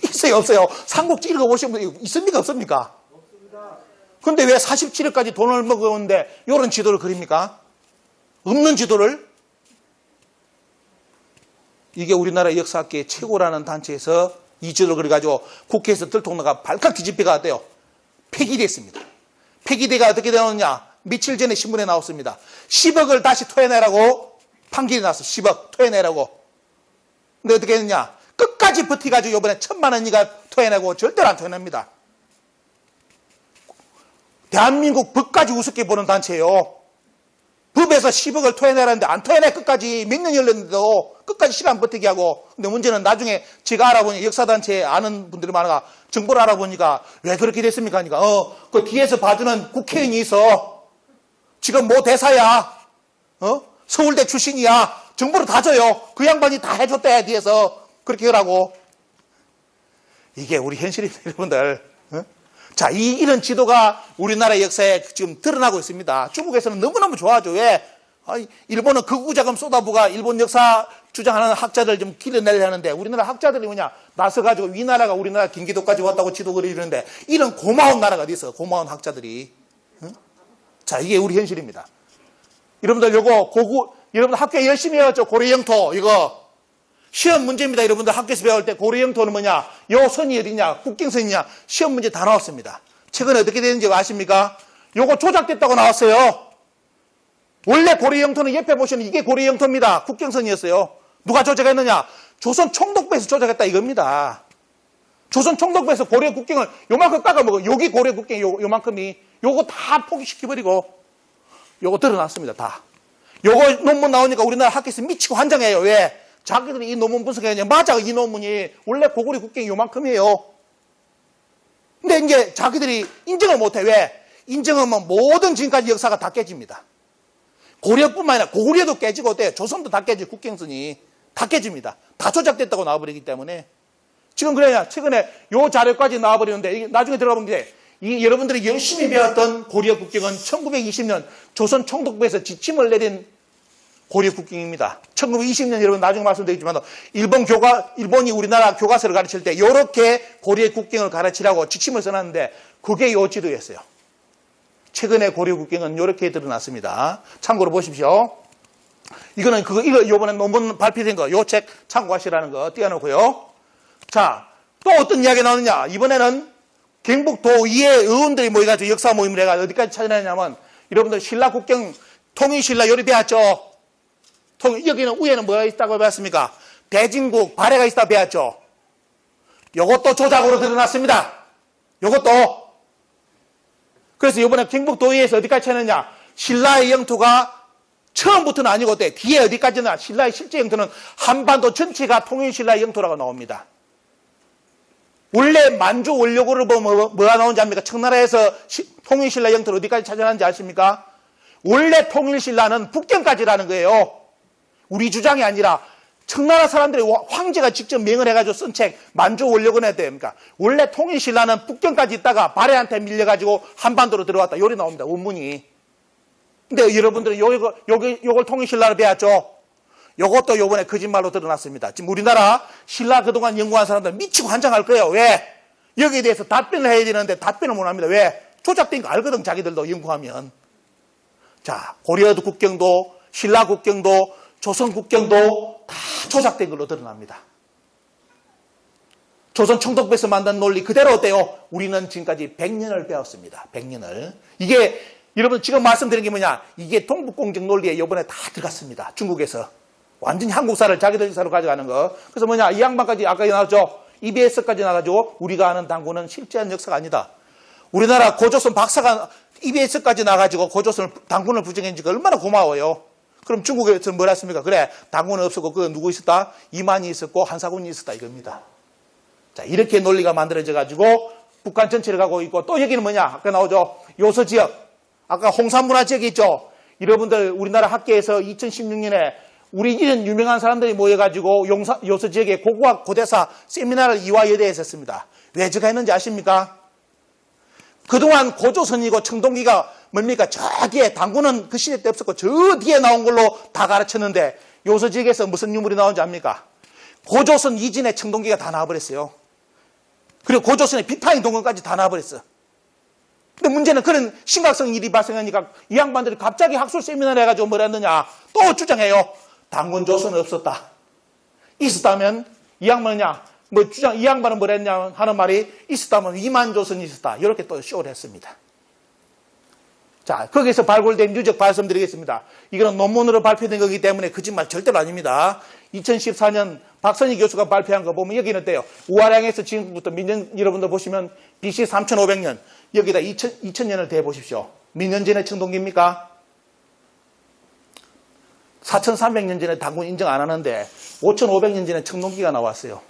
있어요, 없어요? 삼국지 읽어보시면 있습니까, 없습니까? 없습니다. 근데 왜 47억까지 돈을 먹었는데 이런 지도를 그립니까? 없는 지도를? 이게 우리나라 역사학계 최고라는 단체에서 이 지도를 그려가지고 국회에서 들통나가 발칵 뒤집혀가 어때요? 폐기됐습니다. 폐기대가 어떻게 되느냐? 며칠 전에 신문에 나왔습니다. 10억을 다시 토해내라고 판결이 나왔어. 10억 토해내라고. 근데 어떻게 했느냐? 끝까지 버티가지고 이번에 1,000만 원이가 토해내고 절대로 안 토해냅니다. 대한민국 법까지 우습게 보는 단체예요. 법에서 10억을 토해내라는데 안 토해내. 끝까지 몇 년 열렸는데도 끝까지 시간 버티게 하고. 근데 문제는 나중에 제가 알아보니 역사단체에 아는 분들이 많아가 정보를 알아보니까 왜 그렇게 됐습니까? 하니까 그 뒤에서 봐주는 국회의원이 있어. 지금 뭐 대사야. 서울대 출신이야. 정보를 다 줘요. 그 양반이 다 해줬대. 뒤에서 그렇게 하라고. 이게 우리 현실입니다, 여러분들. 자, 이런 지도가 우리나라 역사에 지금 드러나고 있습니다. 중국에서는 너무너무 좋아하죠. 왜? 일본은 극우자금 쏟아부가 일본 역사 주장하는 학자들 좀 길어내려 하는데 우리나라 학자들이 뭐냐? 나서가지고 위나라가 우리나라 경기도까지 왔다고 지도 그리는데 이런 고마운 나라가 어디 있어? 고마운 학자들이. 자, 이게 우리 현실입니다. 여러분들 여러분들 학교에 열심히 해왔죠? 고려영토 이거. 시험 문제입니다. 여러분들 학교에서 배울 때 고려영토는 뭐냐? 요 선이 어디냐? 국경선이냐? 시험 문제 다 나왔습니다. 최근에 어떻게 되는지 아십니까? 요거 조작됐다고 나왔어요. 원래 고려영토는 옆에 보시면 이게 고려영토입니다. 국경선이었어요. 누가 조작했느냐? 조선 총독부에서 조작했다 이겁니다. 조선 총독부에서 고려 국경을 요만큼 깎아먹어. 여기 고려 국경 요만큼이 요거 다 포기시켜버리고 요거 드러났습니다. 다. 요거 논문 나오니까 우리나라 학교에서 미치고 환장해요. 왜? 자기들이 이 논문 분석해야 맞아. 이 논문이 원래 고구려 국경이 요만큼이에요. 근데 이제 자기들이 인정을 못해. 왜? 인정하면 모든 지금까지 역사가 다 깨집니다. 고려뿐만 아니라 고구려도 깨지고 어때요? 조선도 다 깨지고 국경선이. 다 깨집니다. 다 조작됐다고 나와버리기 때문에. 지금 그래야 최근에 요 자료까지 나와버리는데 이게 나중에 들어가 보면 이 여러분들이 열심히 배웠던 고려 국경은 1920년 조선 총독부에서 지침을 내린 고려 국경입니다. 1920년 여러분 나중에 말씀드리겠지만 일본이 우리나라 교과서를 가르칠 때 이렇게 고려 국경을 가르치라고 지침을 써놨는데 그게 요 지도였어요. 최근에 고려 국경은 이렇게 드러났습니다. 참고로 보십시오. 이거 요번에 논문 발표된 거, 요 책 참고하시라는 거 띄워놓고요. 자, 또 어떤 이야기가 나오느냐. 이번에는 경북도 이에 의원들이 모여가지고 역사 모임을 해가지고 어디까지 찾아내냐면 여러분들 신라 국경 통일신라 요리 배웠죠? 여기는 위에는 뭐가 있다고 배웠습니까? 대진국 발해가 있다 배웠죠? 요것도 조작으로 드러났습니다. 요것도. 그래서 이번에 경북도의회에서 어디까지 찾느냐? 신라의 영토가 처음부터는 아니고 뒤에 어디까지나 신라의 실제 영토는 한반도 전체가 통일신라의 영토라고 나옵니다. 원래 만주 원료구를 보면 뭐가 나오는지 압니까? 청나라에서 통일신라 영토를 어디까지 찾아놨는지 아십니까? 원래 통일신라는 북경까지라는 거예요. 우리 주장이 아니라 청나라 사람들이 황제가 직접 명을 해가지고 쓴 책 만주 원료군에 됩니까? 원래 통일신라는 북경까지 있다가 발해한테 밀려가지고 한반도로 들어왔다. 요리 나옵니다. 원문이. 근데 여러분들은 요걸 통일신라를 배웠죠? 요것도 요번에 거짓말로 드러났습니다. 지금 우리나라 신라 그동안 연구한 사람들 미치고 환장할 거예요. 왜? 여기에 대해서 답변을 해야 되는데 답변을 못 합니다. 왜? 조작된 거 알거든, 자기들도 연구하면. 자, 고려 국경도, 신라 국경도, 조선 국경도 다 조작된 걸로 드러납니다. 조선 총독부에서 만든 논리 그대로 어때요? 우리는 지금까지 100년을 배웠습니다. 100년을. 이게 여러분 지금 말씀드린 게 뭐냐? 이게 동북공정 논리에 이번에 다 들어갔습니다. 중국에서. 완전히 한국사를 자기들 사로 가져가는 거. 그래서 뭐냐? 이 양반까지 아까 나왔죠? EBS까지 나가지고 우리가 아는 당군은 실제한 역사가 아니다. 우리나라 고조선 박사가 EBS까지 나가지고 고조선 당군을 부정했으니까 얼마나 고마워요. 그럼 중국에서는 뭐라 했습니까? 그래, 당군은 없었고 그 누구 있었다? 이만이 있었고 한사군이 있었다 이겁니다. 자, 이렇게 논리가 만들어져 가지고 북한 전체를 가고 있고 또 여기는 뭐냐? 아까 나오죠? 요서 지역. 아까 홍산문화 지역이 있죠? 여러분들 우리나라 학계에서 2016년에 우리 이런 유명한 사람들이 모여가지고 요서 지역의 고고학 고대사 세미나를 이화여대에서 했습니다. 왜 제가 했는지 아십니까? 그동안 고조선이고 청동기가 뭡니까? 저기에 당군은 그 시대 때 없었고 저 뒤에 나온 걸로 다 가르쳤는데 요서 지역에서 무슨 유물이 나온지 압니까? 고조선 이진에 청동기가 다 나와버렸어요. 그리고 고조선의 비파인 동원까지 다 나와버렸어. 근데 문제는 그런 심각성 일이 발생하니까 이 양반들이 갑자기 학술 세미나를 해가지고 뭘 했느냐? 또 주장해요. 당군 조선은 없었다. 있었다면 이 양반이냐? 이 양반은 뭘 했냐 하는 말이 있었다면 이만 조선이 있었다. 이렇게 또 쇼를 했습니다. 자, 거기서 발굴된 유적 말씀드리겠습니다. 이거는 논문으로 발표된 거기 때문에 거짓말 절대로 아닙니다. 2014년 박선희 교수가 발표한 거 보면 여기는 어때요? 우아량에서 지금부터 몇 년 여러분들 보시면 BC 3500년 여기다 2000년을 대보십시오. 몇 년 전에 청동기입니까? 4300년 전에 당군 인정 안 하는데 5500년 전에 청동기가 나왔어요.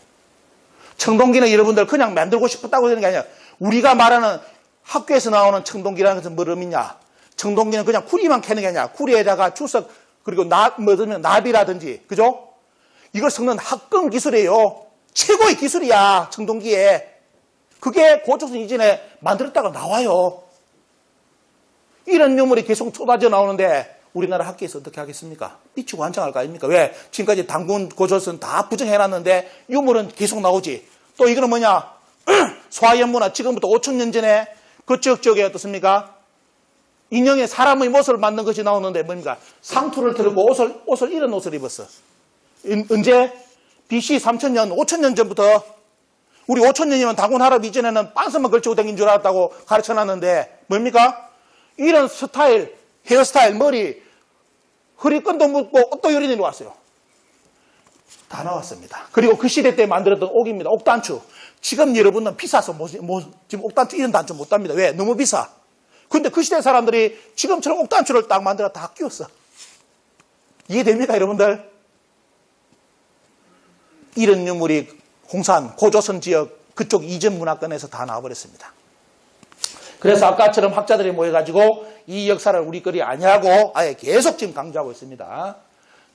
청동기는 여러분들 그냥 만들고 싶었다고 되는 게 아니라 우리가 말하는 학교에서 나오는 청동기라는 것은 뭘 의미냐? 청동기는 그냥 구리만 캐는 게 아니라 구리에다가 주석 그리고 나비라든지 그죠? 이걸 섞는 합금 기술이에요. 최고의 기술이야 청동기에. 그게 고조선 이전에 만들었다가 나와요. 이런 유물이 계속 쏟아져 나오는데 우리나라 학계에서 어떻게 하겠습니까? 미치고 환장할 거 아닙니까? 왜? 지금까지 당군 고조선 다 부정해놨는데 유물은 계속 나오지. 또 이거는 뭐냐? 소화연문화 지금부터 5000년 전에 그 지역에 어떻습니까? 인형에 사람의 모습을 만든 것이 나오는데 뭡니까? 상투를 들고 옷을 이런 옷을 입었어. 언제? BC 3000년, 5000년 전부터 우리 5000년이면 당군 할압 이전에는 빤스만 걸치고 다닌 줄 알았다고 가르쳐놨는데 뭡니까? 이런 스타일, 헤어스타일, 머리, 허리끈도 묶고 옷도 요리 내려왔어요. 다 나왔습니다. 그리고 그 시대 때 만들었던 옥입니다. 옥단추. 지금 여러분은 비싸서 지금 옥단추 이런 단추 못 답니다. 왜? 너무 비싸. 근데 그 시대 사람들이 지금처럼 옥단추를 딱 만들어 다 끼웠어. 이해됩니까, 여러분들? 이런 유물이 홍산, 고조선 지역 그쪽 이전 문화권에서 다 나와버렸습니다. 그래서 아까처럼 학자들이 모여가지고 이 역사를 우리 거리 아니라고 아예 계속 지금 강조하고 있습니다.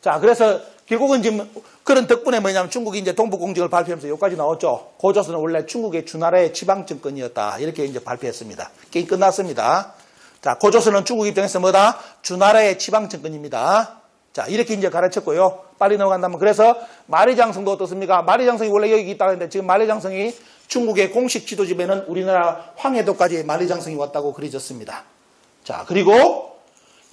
자, 그래서 결국은 지금 그런 덕분에 뭐냐면 중국이 이제 동북공정을 발표하면서 여기까지 나왔죠. 고조선은 원래 중국의 주나라의 지방정권이었다. 이렇게 이제 발표했습니다. 게임 끝났습니다. 자, 고조선은 중국 입장에서 뭐다? 주나라의 지방정권입니다. 자, 이렇게 이제 가르쳤고요. 빨리 넘어간다면. 그래서 만리장성도 어떻습니까? 만리장성이 원래 여기 있다고 했는데 지금 만리장성이 중국의 공식 지도집에는 우리나라 황해도까지 만리장성이 왔다고 그려졌습니다. 자, 그리고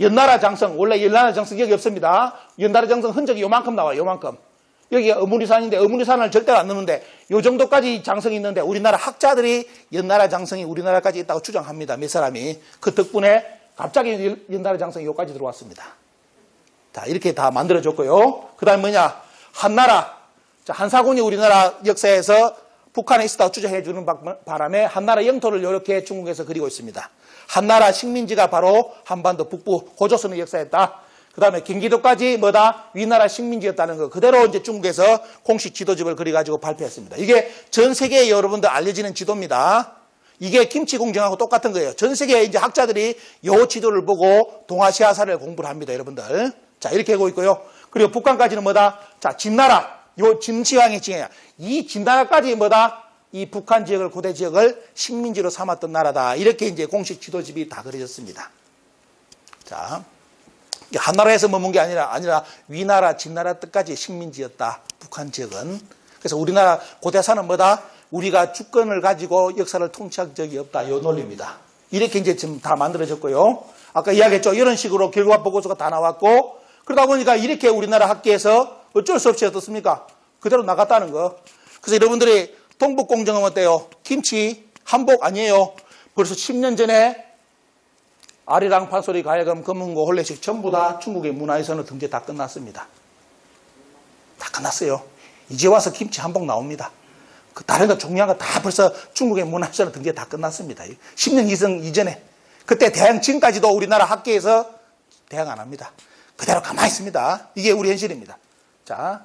연나라 장성, 원래 연나라 장성 여기 없습니다. 연나라 장성 흔적이 요만큼 나와요, 요만큼. 여기가 어무리산인데 어무리산을 절대 안 넣는데 요 정도까지 장성이 있는데 우리나라 학자들이 연나라 장성이 우리나라까지 있다고 주장합니다. 몇 사람이. 그 덕분에 갑자기 연나라 장성이 여기까지 들어왔습니다. 자, 이렇게 다 만들어졌고요. 그 다음에 뭐냐? 한나라. 자, 한사군이 우리나라 역사에서 북한에 있었다고 주장해 주는 바람에 한나라 영토를 이렇게 중국에서 그리고 있습니다. 한나라 식민지가 바로 한반도 북부 고조선의 역사였다. 그 다음에 경기도까지 뭐다? 위나라 식민지였다는 거 그대로 이제 중국에서 공식 지도집을 그려가지고 발표했습니다. 이게 전 세계에 여러분들 알려지는 지도입니다. 이게 김치공정하고 똑같은 거예요. 전 세계 이제 학자들이 요 지도를 보고 동아시아사를 공부를 합니다, 여러분들. 자, 이렇게 하고 있고요. 그리고 북한까지는 뭐다? 자, 진나라. 요 진시황의 징이야. 이 진나라까지 뭐다? 이 북한 지역을, 고대 지역을 식민지로 삼았던 나라다. 이렇게 이제 공식 지도집이 다 그려졌습니다. 자, 한나라에서 머문 게 아니라 위나라, 진나라 뜻까지 식민지였다. 북한 지역은. 그래서 우리나라 고대사는 뭐다? 우리가 주권을 가지고 역사를 통치한 적이 없다. 이 논리입니다. 이렇게 이제 지금 다 만들어졌고요. 아까 이야기했죠. 이런 식으로 결과 보고서가 다 나왔고, 그러다 보니까 이렇게 우리나라 학계에서 어쩔 수 없이 어떻습니까? 그대로 나갔다는 거. 그래서 여러분들이 동북공정은 어때요? 김치, 한복 아니에요. 벌써 10년 전에 아리랑 판소리, 가야금, 금은고, 혼례식 전부 다 중국의 문화에서는 등재 다 끝났습니다. 다 끝났어요. 이제 와서 김치 한복 나옵니다. 그 다른 거 종류한 거 다 벌써 중국의 문화에서는 등재 다 끝났습니다. 10년 이전에. 그때 대항 지금까지도 우리나라 학계에서 대항 안 합니다. 그대로 가만히 있습니다. 이게 우리 현실입니다. 자,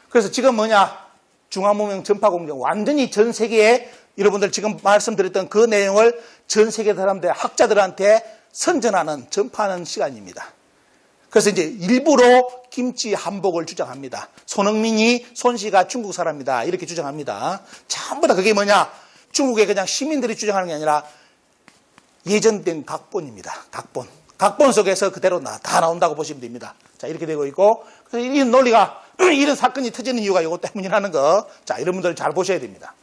그래서 지금 뭐냐? 중화문명 전파공정 완전히 전 세계에 여러분들 지금 말씀드렸던 그 내용을 전 세계 사람들, 학자들한테 선전하는, 전파하는 시간입니다. 그래서 이제 일부러 김치 한복을 주장합니다. 손흥민이, 손씨가 중국 사람이다. 이렇게 주장합니다. 전부 다 그게 뭐냐? 중국의 그냥 시민들이 주장하는 게 아니라 예전된 각본입니다. 각본. 각본 속에서 그대로 다 나온다고 보시면 됩니다. 자, 이렇게 되고 있고, 그래서 이런 논리가, 이런 사건이 터지는 이유가 이것 때문이라는 거. 자, 여러분들 잘 보셔야 됩니다.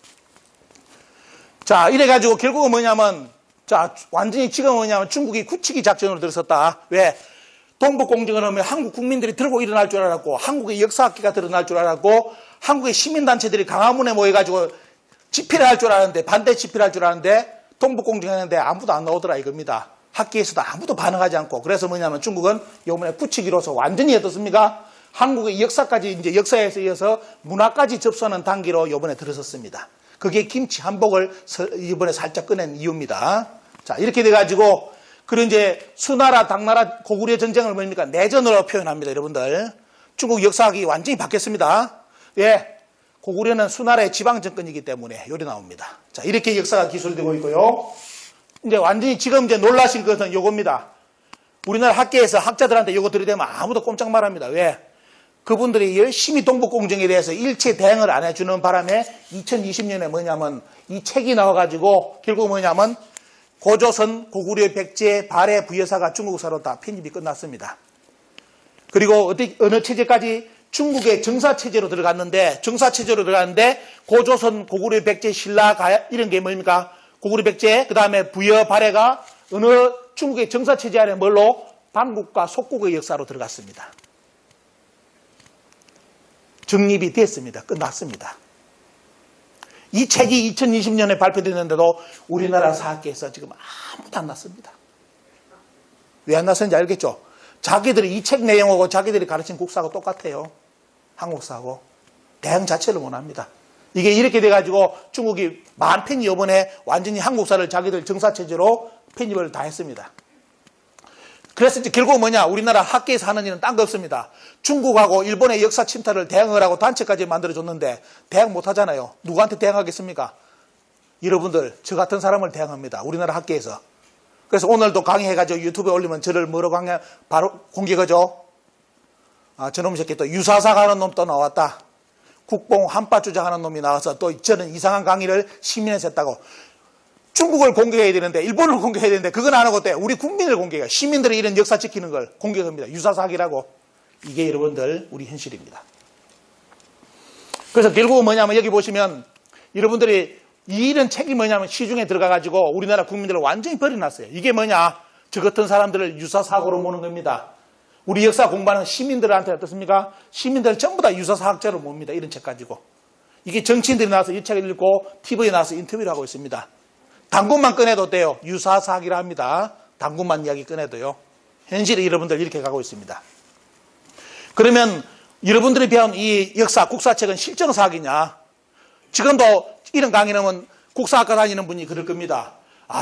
자, 이래가지고 결국은 뭐냐면, 자, 완전히 지금 뭐냐면 중국이 굳히기 작전으로 들어섰다. 왜? 동북공정을 하면 한국 국민들이 들고 일어날 줄 알았고, 한국의 역사학계가 드러날 줄 알았고, 한국의 시민단체들이 강화문에 모여가지고 집회를 할 줄 알았는데, 반대 집회를 할 줄 알았는데, 동북공정했는데 아무도 안 나오더라 이겁니다. 학계에서도 아무도 반응하지 않고. 그래서 뭐냐면 중국은 이번에 굳히기로서 완전히 어떻습니까? 한국의 역사까지 이제 역사에서 이어서 문화까지 접수하는 단계로 이번에 들어섰습니다. 그게 김치 한복을 이번에 살짝 꺼낸 이유입니다. 자, 이렇게 돼가지고, 그런 이제 수나라, 당나라, 고구려 전쟁을 뭡니까? 내전으로 표현합니다, 여러분들. 중국 역사학이 완전히 바뀌었습니다. 예. 고구려는 수나라의 지방정권이기 때문에 요리 나옵니다. 자, 이렇게 역사가 기술되고 있고요. 이제 완전히 지금 이제 놀라신 것은 요겁니다. 우리나라 학계에서 학자들한테 요거 들이대면 아무도 꼼짝 말합니다. 왜? 그분들이 열심히 동북공정에 대해서 일체 대응을 안 해주는 바람에 2020년에 뭐냐면 이 책이 나와가지고 결국 뭐냐면 고조선, 고구려, 백제, 발해, 부여사가 중국사로 다 편집이 끝났습니다. 그리고 어느 체제까지 중국의 정사체제로 들어갔는데 고조선, 고구려, 백제, 신라, 가야 이런 게 뭡니까? 고구려, 백제, 그 다음에 부여, 발해가 어느 중국의 정사체제 안에 뭘로? 반국과 속국의 역사로 들어갔습니다. 정립이 됐습니다. 끝났습니다. 이 책이 2020년에 발표됐는데도 우리나라 사학계에서 지금 아무도 안 났습니다. 왜 안 났었는지 알겠죠? 자기들이 이 책 내용하고 자기들이 가르친 국사하고 똑같아요. 한국사하고. 대응 자체를 원합니다. 이게 이렇게 돼가지고 중국이 만편이 이번에 완전히 한국사를 자기들 정사체제로 편입을 다 했습니다. 그래서 이제 결국 뭐냐? 우리나라 학계에서 하는 일은 딴 거 없습니다. 중국하고 일본의 역사 침탈을 대응을 하고 단체까지 만들어줬는데 대응 못 하잖아요. 누구한테 대응하겠습니까? 여러분들, 저 같은 사람을 대응합니다. 우리나라 학계에서. 그래서 오늘도 강의해가지고 유튜브에 올리면 저를 뭐로 강의, 바로 공개하죠? 저놈 새끼 또 유사삭 하는 놈 또 나왔다. 국뽕 한파 주장하는 놈이 나와서 또 저는 이상한 강의를 시민에서 했다고. 중국을 공격해야 되는데 일본을 공격해야 되는데 그건 안 하고 때 우리 국민을 공격해요. 시민들의 이런 역사 지키는 걸 공격합니다. 유사삭이라고. 이게 여러분들 우리 현실입니다. 그래서 결국은 뭐냐면 여기 보시면 여러분들이 이런 책이 뭐냐면 시중에 들어가가지고 우리나라 국민들을 완전히 버려놨어요. 이게 뭐냐? 저 같은 사람들을 유사사고로 모는 겁니다. 우리 역사 공부하는 시민들한테 어떻습니까? 시민들 전부 다 유사사학자로 봅니다. 이런 책 가지고. 이게 정치인들이 나와서 이 책을 읽고 TV에 나와서 인터뷰를 하고 있습니다. 당군만 꺼내도 돼요. 유사사학이라 합니다. 당군만 이야기 꺼내도요. 현실에 여러분들 이렇게 가고 있습니다. 그러면 여러분들이 배운 이 역사 국사책은 실정사학이냐? 지금도 이런 강의는 국사학과 다니는 분이 그럴 겁니다.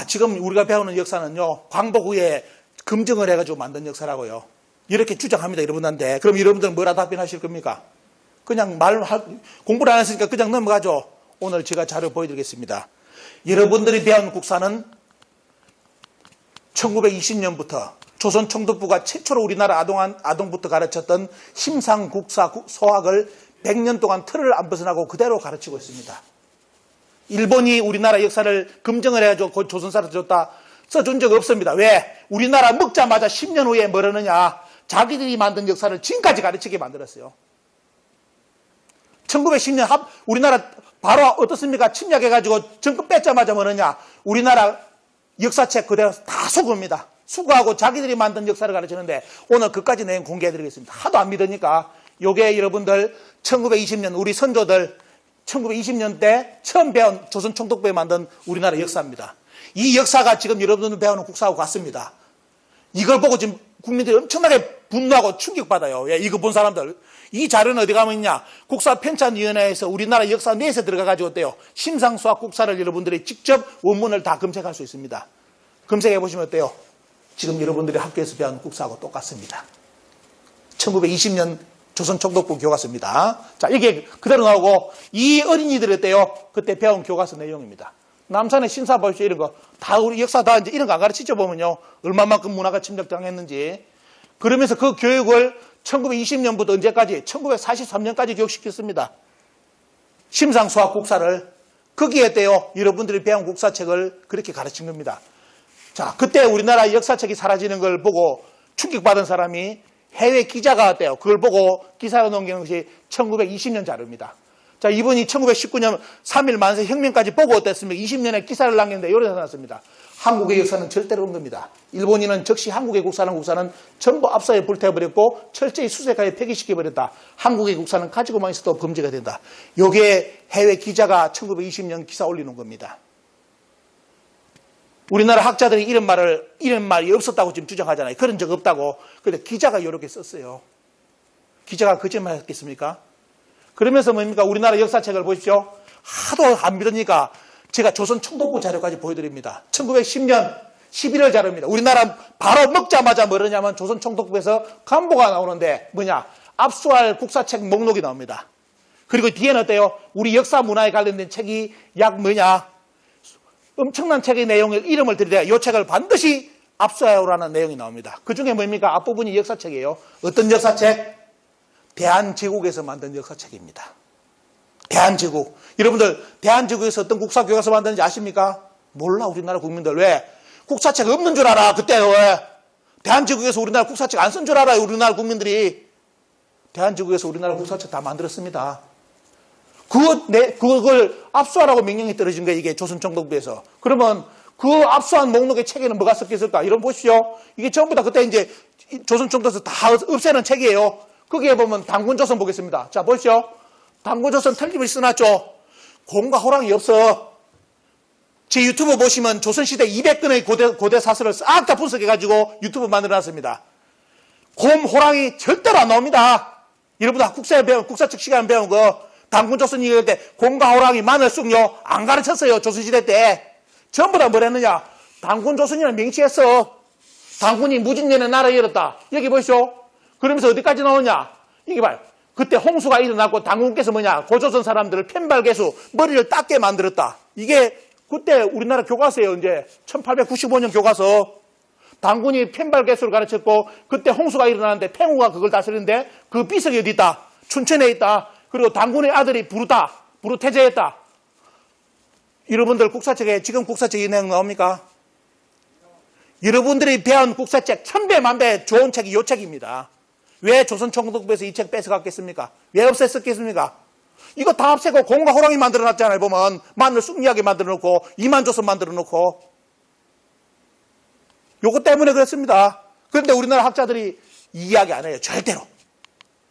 지금 우리가 배우는 역사는요, 광복 후에 검증을 해가지고 만든 역사라고요. 이렇게 주장합니다, 여러분한테. 그럼 여러분들은 뭐라 답변하실 겁니까? 그냥 공부를 안 했으니까 그냥 넘어가죠. 오늘 제가 자료 보여드리겠습니다. 여러분들이 배운 국사는 1920년부터 조선 총독부가 최초로 우리나라 아동부터 가르쳤던 심상국사 소학을 100년 동안 틀을 안 벗어나고 그대로 가르치고 있습니다. 일본이 우리나라 역사를 검증을 해가지고 조선사를 줬다 써준 적 없습니다. 왜? 우리나라 먹자마자 10년 후에 뭐라느냐? 자기들이 만든 역사를 지금까지 가르치게 만들었어요. 1910년 우리나라 바로 어떻습니까? 침략해가지고 정권 뺏자마자 뭐느냐? 우리나라 역사책 그대로 다 수고합니다. 수고하고 자기들이 만든 역사를 가르치는데 오늘 그까지 내용 공개해드리겠습니다. 하도 안 믿으니까 요게 여러분들 1920년 우리 선조들 1920년대 처음 배운 조선 총독부에 만든 우리나라 역사입니다. 이 역사가 지금 여러분들 배우는 국사하고 같습니다. 이걸 보고 지금 국민들이 엄청나게 분노하고 충격받아요. 예, 이거 본 사람들. 이 자료는 어디 가면 있냐? 국사편찬위원회에서 우리나라 역사 내에서 들어가가지고 어때요? 심상수학 국사를 여러분들이 직접 원문을 다 검색할 수 있습니다. 검색해보시면 어때요? 지금 여러분들이 학교에서 배운 국사하고 똑같습니다. 1920년 조선 총독부 교과서입니다. 자, 이게 그대로 나오고 이 어린이들 어때요? 그때 배운 교과서 내용입니다. 남산의 신사법시 이런 거 다 우리 역사 다 이제 이런 거 안 가르치죠 보면요. 얼마만큼 문화가 침략당했는지. 그러면서 그 교육을 1920년부터 언제까지? 1943년까지 교육시켰습니다. 심상수학 국사를 거기에 어때요? 여러분들이 배운 국사책을 그렇게 가르친 겁니다. 자, 그때 우리나라 역사책이 사라지는 걸 보고 충격받은 사람이 해외 기자가 어때요? 그걸 보고 기사로 넘기는 것이 1920년 자료입니다. 자, 이분이 1919년 3.1 만세 혁명까지 보고 어땠습니까? 20년에 기사를 남겼는데 요래 써놨습니다. 한국의 역사는 절대로 온 겁니다. 일본인은 즉시 한국의 국사는 전부 압사에 불태워버렸고 철저히 수색하에 폐기시켜버렸다. 한국의 국사는 가지고만 있어도 범죄가 된다. 요게 해외 기자가 1920년 기사 올리는 겁니다. 우리나라 학자들이 이런 말이 없었다고 지금 주장하잖아요. 그런 적 없다고. 그런데 기자가 이렇게 썼어요. 기자가 거짓말 했겠습니까? 그러면서 뭡니까? 우리나라 역사책을 보십시오. 하도 안 믿으니까 제가 조선 총독부 자료까지 보여드립니다. 1910년 11월 자료입니다. 우리나라 바로 먹자마자 뭐냐면 조선 총독부에서 간보가 나오는데 뭐냐? 압수할 국사책 목록이 나옵니다. 그리고 뒤에는 어때요? 우리 역사 문화에 관련된 책이 약 엄청난 책의 내용을 이름을 들이대야 이 책을 반드시 압수하라는 내용이 나옵니다. 그 중에 뭡니까? 앞부분이 역사책이에요. 어떤 역사책? 대한제국에서 만든 역사책입니다. 대한제국. 여러분들 대한제국에서 어떤 국사교과서 만드는지 아십니까? 몰라 우리나라 국민들. 왜? 국사책 없는 줄 알아. 그때 왜? 대한제국에서 우리나라 국사책 안 쓴 줄 알아요. 우리나라 국민들이. 대한제국에서 우리나라 국사책 다 만들었습니다. 그걸 압수하라고 명령이 떨어진 거예요. 이게 조선 총독부에서. 그러면 그 압수한 목록의 책에는 뭐가 섞여 있을까? 이런 보십시오. 이게 전부 다 그때 이제 조선 총독부에서 다 없애는 책이에요. 거기에 보면 당군조선 보겠습니다. 자, 보십시오. 당군조선 털집을 써놨죠. 곰과 호랑이 없어. 제 유튜브 보시면 조선시대 200건의 고대 사설을 싹 다 분석해가지고 유튜브 만들어놨습니다. 곰, 호랑이 절대로 안 나옵니다. 여러분 국사책 시간 배운 거 당군조선 이럴 때 곰과 호랑이, 마늘, 쑥요 안 가르쳤어요. 조선시대 때. 전부 다 뭘 했느냐. 당군조선이라는 명치했어. 당군이 무진년에 나라 열었다. 여기 보시오. 그러면서 어디까지 나오냐? 이게 봐요. 그때 홍수가 일어났고 당군께서 고조선 사람들을 편발개수, 머리를 닦게 만들었다. 이게 그때 우리나라 교과서예요. 이제 1895년 교과서. 당군이 펜발개수를 가르쳤고 그때 홍수가 일어나는데 팽우가 그걸 다스리는데 그 비석이 어디 있다? 춘천에 있다. 그리고 당군의 아들이 부르태제했다. 여러분들 국사책에 지금 국사책이 내용 나옵니까? 여러분들이 배운 국사책 1000배 만배 좋은 책이 이 책입니다. 왜 조선총독부에서 이 책 뺏어갔겠습니까? 왜 없앴었겠습니까? 이거 다 없애고 공과 호랑이 만들어놨잖아요. 보면 마늘 쑥이하게 만들어놓고 이만조선 만들어놓고 요거 때문에 그랬습니다. 그런데 우리나라 학자들이 이야기 안 해요. 절대로.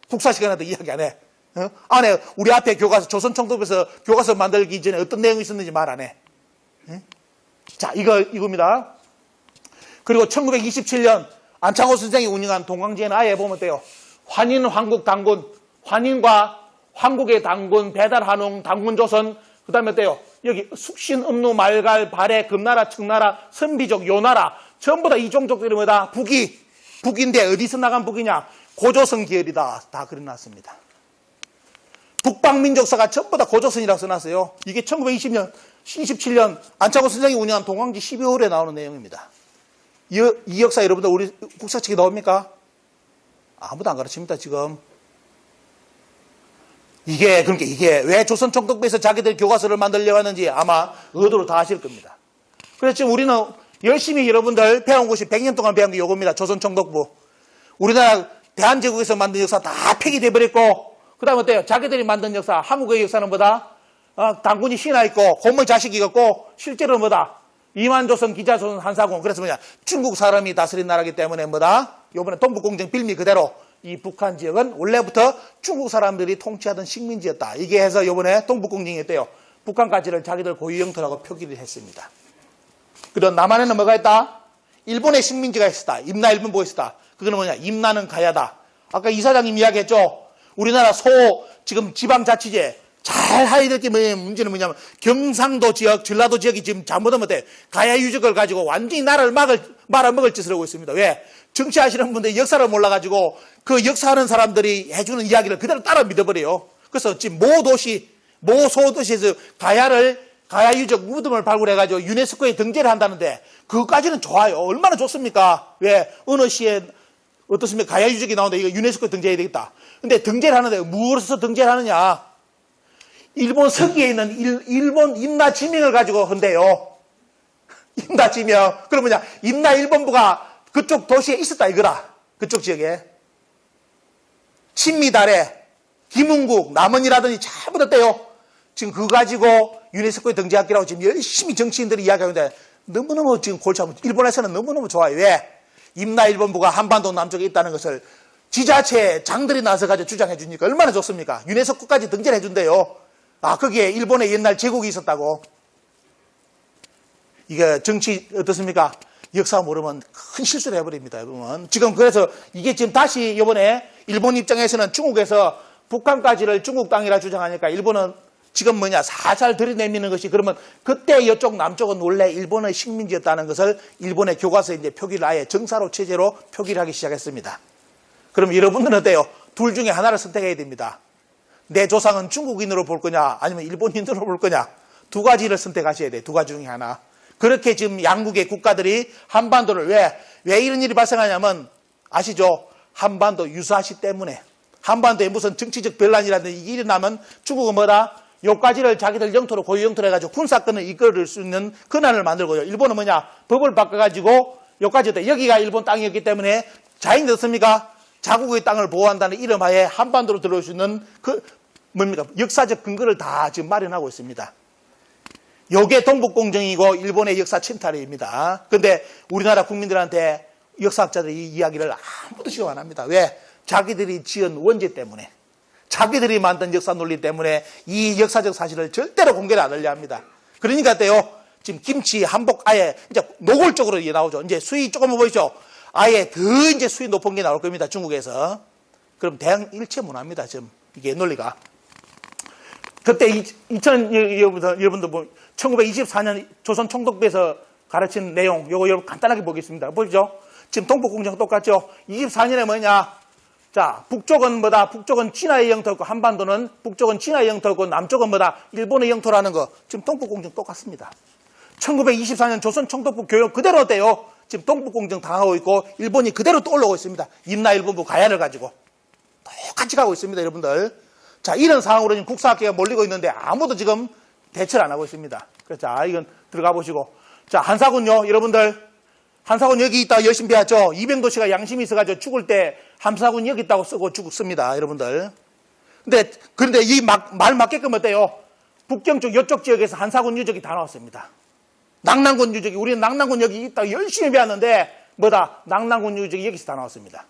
국사 시간에도 이야기 안 해. 안에 우리 앞에 교과서 조선총독부에서 교과서 만들기 전에 어떤 내용이 있었는지 말 안 해. 자, 이겁니다. 그리고 1927년 안창호 선생이 운영한 동광지에는 아예 보면 돼요. 환인 황국 당군, 환인과 황국의 당군, 배달한웅, 당군조선, 그 다음에 어때요? 여기 숙신, 음루, 말갈, 발해, 금나라, 청나라, 선비족, 요나라, 전부 다 이 종족들이 뭐다? 북인데 어디서 나간 북이냐? 고조선 계열이다. 다 그려놨습니다. 북방민족사가 전부 다 고조선이라고 써놨어요. 이게 1920년, 27년 안창호 선생이 운영한 동광지 12월에 나오는 내용입니다. 이 역사 여러분들 우리 국사책에 나옵니까? 아무도 안 가르칩니다, 지금. 그러니까 이게 왜 조선총독부에서 자기들 교과서를 만들려고 하는지 아마 의도로 다 아실 겁니다. 그래서 지금 우리는 열심히 여러분들 배운 것이 100년 동안 배운 게 이겁니다. 조선총독부. 우리나라 대한제국에서 만든 역사 다 폐기돼 버렸고, 그 다음에 어때요? 자기들이 만든 역사, 한국의 역사는 뭐다? 당군이 신하 있고, 고모 자식이 있고, 실제로 뭐다? 이만조선, 기자조선, 한사공. 그래서 뭐냐? 중국 사람이 다스린 나라기 때문에 뭐다? 요번에 동북공정 빌미 그대로 이 북한 지역은 원래부터 중국 사람들이 통치하던 식민지였다. 이게 해서 요번에 동북공정이 어때요? 북한까지를 자기들 고유 영토라고 표기를 했습니다. 그리고 남한에는 뭐가 있다? 일본의 식민지가 있었다. 임나 일본보가 있었다. 그거는 뭐냐? 임나는 가야다. 아까 이사장님 이야기했죠? 우리나라 지금 지방자치제 잘 해야 될 게 문제는 뭐냐면 경상도 지역, 전라도 지역이 지금 잘못하면 어때? 가야 유적을 가지고 완전히 나라를 말아먹을 짓을 하고 있습니다. 왜? 정치하시는 분들이 역사를 몰라가지고 그 역사하는 사람들이 해주는 이야기를 그대로 따라 믿어버려요. 그래서 지금 모 소도시에서 가야 유적 무덤을 발굴해가지고 유네스코에 등재를 한다는데 그것까지는 좋아요. 얼마나 좋습니까? 왜? 어느 시에 어떻습니까? 가야 유적이 나오는데 이거 유네스코에 등재해야 되겠다. 근데 등재를 하는데 무엇에서 등재를 하느냐? 일본 서기에 있는 일본 임나 지명을 가지고 한대요. 임나 지명. 그럼 뭐냐? 임나 일본부가 그쪽 도시에 있었다 이거라. 그쪽 지역에. 친미달에, 김은국, 남원이라더니 잘 붙었대요. 지금 그거 가지고 유네스코에 등재하기라고 지금 열심히 정치인들이 이야기하는데 너무너무 지금 골치 아프죠. 일본에서는 너무너무 좋아요. 왜? 임나 일본부가 한반도 남쪽에 있다는 것을 지자체 장들이 나서가지고 주장해 주니까 얼마나 좋습니까? 유네스코까지 등재를 해준대요. 거기에 일본의 옛날 제국이 있었다고. 이게 정치 어떻습니까? 역사 모르면 큰 실수를 해버립니다, 여러분. 지금 그래서 이게 지금 다시 이번에 일본 입장에서는 중국에서 북한까지를 중국 땅이라 주장하니까 일본은 지금 살살 들이내미는 것이 그러면 그때 이쪽 남쪽은 원래 일본의 식민지였다는 것을 일본의 교과서에 이제 표기를 아예 정사로 체제로 표기를 하기 시작했습니다. 그럼 여러분들은 어때요? 둘 중에 하나를 선택해야 됩니다. 내 조상은 중국인으로 볼 거냐 아니면 일본인으로 볼 거냐 두 가지를 선택하셔야 돼요. 두 가지 중에 하나. 그렇게 지금 양국의 국가들이 한반도를 왜 이런 일이 발생하냐면 아시죠? 한반도 유사시 때문에 한반도에 무슨 정치적 변란이라든지 이게 일어나면 중국은 뭐다? 요까지를 자기들 영토로 고유 영토로 해가지고 군사권을 이끌을 수 있는 권한을 만들고요. 일본은 법을 바꿔가지고 요까지 여기가 일본 땅이었기 때문에 자인 됐습니까? 자국의 땅을 보호한다는 이름하에 한반도로 들어올 수 있는 역사적 근거를 다 지금 마련하고 있습니다. 요게 동북공정이고 일본의 역사 침탈입니다. 근데 우리나라 국민들한테 역사학자들이 이 이야기를 아무도 시도 안 합니다. 왜? 자기들이 지은 원죄 때문에. 자기들이 만든 역사 논리 때문에 이 역사적 사실을 절대로 공개를 안 하려 합니다. 그러니까 어때요? 지금 김치, 한복 아예 이제 노골적으로 이게 나오죠. 이제 수위 조금 보이죠? 아예 더 이제 수위 높은 게 나올 겁니다. 중국에서. 그럼 대응 일체 못 합니다. 지금 이게 논리가. 그때 여러분들 1924년 조선 총독부에서 가르친 내용 요거 여러분 간단하게 보겠습니다. 보시죠. 지금 동북공정 똑같죠? 24년에 뭐냐? 자, 북쪽은 뭐다? 북쪽은 진화의 영토고 한반도는 북쪽은 진화의 영토고 남쪽은 뭐다? 일본의 영토라는 거. 지금 동북공정 똑같습니다. 1924년 조선 총독부 교육 그대로 어때요? 지금 동북공정 당하고 있고 일본이 그대로 또 올라오고 있습니다. 임나일본부 가야를 가지고 똑같이 가고 있습니다, 여러분들. 자, 이런 상황으로 지금 국사학계가 몰리고 있는데 아무도 지금 대처를 안 하고 있습니다. 그래서 자, 이건 들어가 보시고. 자, 한사군요, 여러분들. 한사군 여기 있다가 열심히 배웠죠. 이병도 씨가 양심이 있어가지고 죽을 때 한사군 여기 있다고 쓰고 죽습니다, 여러분들. 그런데 이 말 맞게끔 어때요? 북경 쪽, 이쪽 지역에서 한사군 유적이 다 나왔습니다. 낙랑군 유적이, 우리는 낙랑군 여기 있다고 열심히 배웠는데, 낙랑군 유적이 여기서 다 나왔습니다.